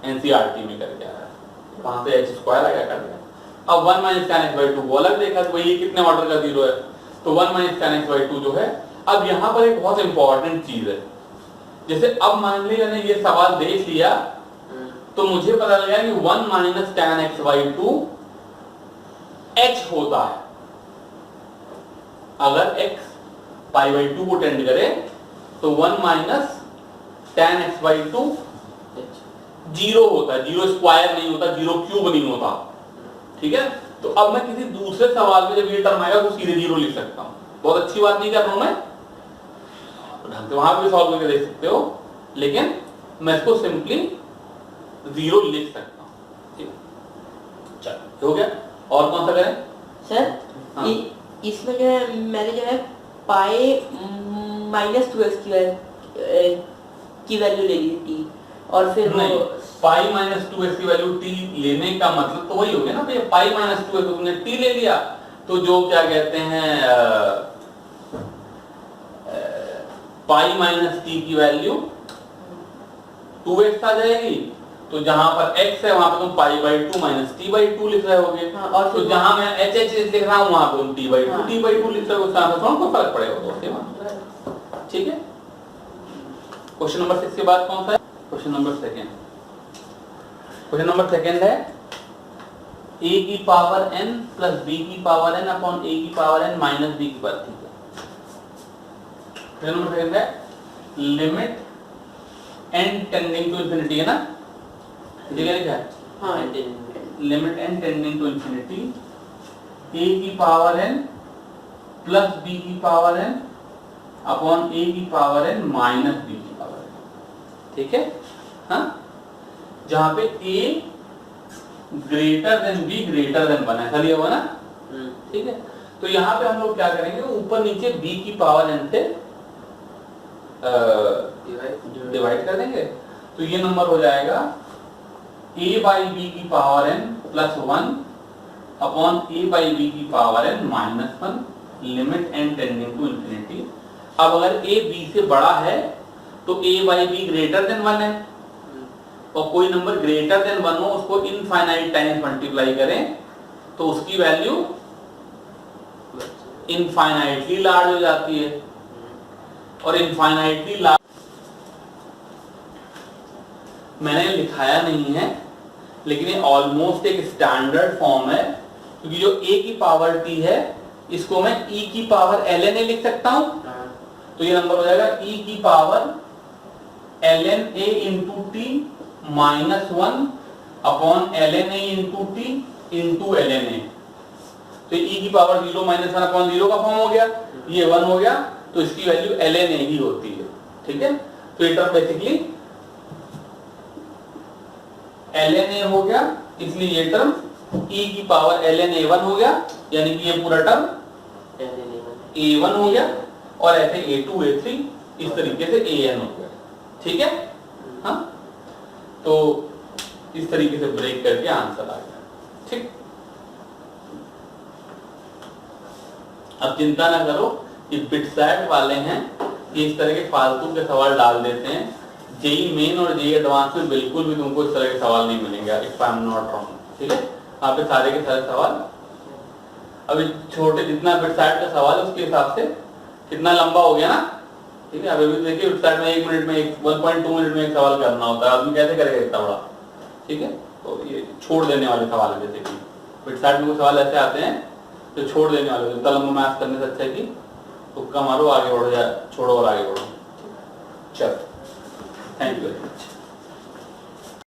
[SPEAKER 1] एनसीईआरटी में करके आया है, वहां से एच स्क्वायर आया कर दिया। अब 1 माइनस tan x बाई 2 को अलग देखा, तो ये कितने ऑर्डर का 0 है, तो 1 माइनस tan x बाई 2 जो है। अब यहाँ पर एक बहुत इंपॉर्टेंट चीज है, जैसे अब मान ली मैंने ये सवाल देख लिया तो मुझे पता लगा कि 1 minus tan x by 2 h होता है। अगर x पाई बाई 2 को टेंड करे तो 1 माइनस tan x बाई 2 0 होता है, 0 स्क्वायर नहीं होता, 0 क्यूब नहीं होता। ठीक है। तो अब मैं किसी दूसरे सवाल में जब ये टर्म आएगा तो सीधे 0 लिख सकता हूं। बहुत अच्छी बात नहीं कर रहा हूं मैं, तो वहां भी सॉल्व करके देख सकते हो, लेकिन मैं इसको सिंपली 0 लिख सकता हूं। ठीक है। चलो हो गया। और कौन सा करें
[SPEAKER 3] सर?
[SPEAKER 1] हाँ।
[SPEAKER 3] इसमें जो है मैंने जो है पाई माइनस 2x की वैल्यू ले ली थी, और फिर
[SPEAKER 1] नहीं, पाई माइनस 2x की वैल्यू t लेने का मतलब तो वही हो गया ना भैया, पाई माइनस 2x तुमने t ले लिया तो जो क्या कहते हैं पाई माइनस t की वैल्यू 2x आ जाएगी, तो जहां पर x है वहां पर तुम पाई बाई 2 माइनस t बाई 2 लिख रहे होगे।
[SPEAKER 3] हाँ, और
[SPEAKER 1] तो जहां मैं h h लिख रहा हूं वहां पर तुम t बाई 2
[SPEAKER 3] हाँ।
[SPEAKER 1] t बाई 2 लिख रहे हो, उससे कोई फर्क पड़ेगा तो सेम आंसर है। ठीक है। क्वेश्चन नंबर 6 के बाद कौन सा है? Question number second. Question number second है a की पावर n प्लस b की पावर n अपॉन a की पावर n माइनस b की पावर। ठीक है। क्वेश्चन नंबर सेकंड है limit n tending to infinity, है ना? ये क्या लिखा है?
[SPEAKER 3] हाँ,
[SPEAKER 1] limit n tending to infinity a की पावर n प्लस b की पावर n अपॉन a की पावर n माइनस b की पावर n। ठीक है। हाँ, जहां पे a greater than b greater than 1 ऐसा लिया हुआ ना। ठीक है। तो यहाँ पे हम लोग क्या करेंगे, ऊपर नीचे b की पावर n से डिवाइड कर देंगे, तो ये नंबर हो जाएगा a बाई बी की power n plus 1 upon a by B की power n minus 1 limit n tending to infinity. अब अगर a b से बड़ा है तो a by B greater than 1 है, और कोई नंबर ग्रेटर देन 1 हो उसको इनफाइनाइट टाइम्स मल्टीप्लाई करें तो उसकी वैल्यू इनफाइनाइटली लार्ज हो जाती है, और इनफाइनाइटली लार्ज मैंने लिखाया नहीं है, लेकिन ये ऑलमोस्ट एक स्टैंडर्ड फॉर्म है, क्योंकि जो a की पावर t है इसको मैं e की पावर ln a लिख सकता हूं। तो ये नंबर हो जाएगा e की power ln a into T minus 1 upon ln a into T into ln a। तो e की पावर 0 माइनस 1 अपॉन 0 का फॉर्म हो गया, ये 1 हो गया, तो इसकी वैल्यू ln a ही होती है। ठीक है। तो ये टर्म बेसिकली ln a हो गया, इसलिए ये टर्म e की पावर ln a1 हो गया, यानी कि ये पूरा टर्म a1 हो गया, और ऐसे a2 a3 इस तरीके से an हो गया। ठीक है। हाँ, तो इस तरीके से ब्रेक करके आंसर आ गया। ठीक। अब चिंता ना करो कि बिटसैट वाले हैं कि इस तरह के फालतू के सवाल डाल देते हैं, जेई मेन और जेई एडवांस में बिल्कुल भी तुमको इस तरह के सवाल नहीं मिलेंगे, if I am not wrong. ठीक है। यहाँ पे सारे के सारे सवाल अभी छोटे जितना बिटसाइट का सवाल है उसके हिसाब से कितना लंबा हो गया ना, ठीक है। अभी देखिए बिटसाइट में 1 मिनट में 1.2 मिनट में एक सवाल करना होता है, आदमी कैसे करेगा इतना बड़ा, ठीक है। तो ये छोड़ देने वाले सवाल है, जैसे कि बिटसाइट में कुछ सवाल ऐसे आते हैं जो छोड़ देने वाले, इतना लंबा मैथ करने से अच्छा है कि तुक्का मारो, आगे बढ़ो या छोड़ो और आगे बढ़ो। चलो, थैंक यू वेरी मच।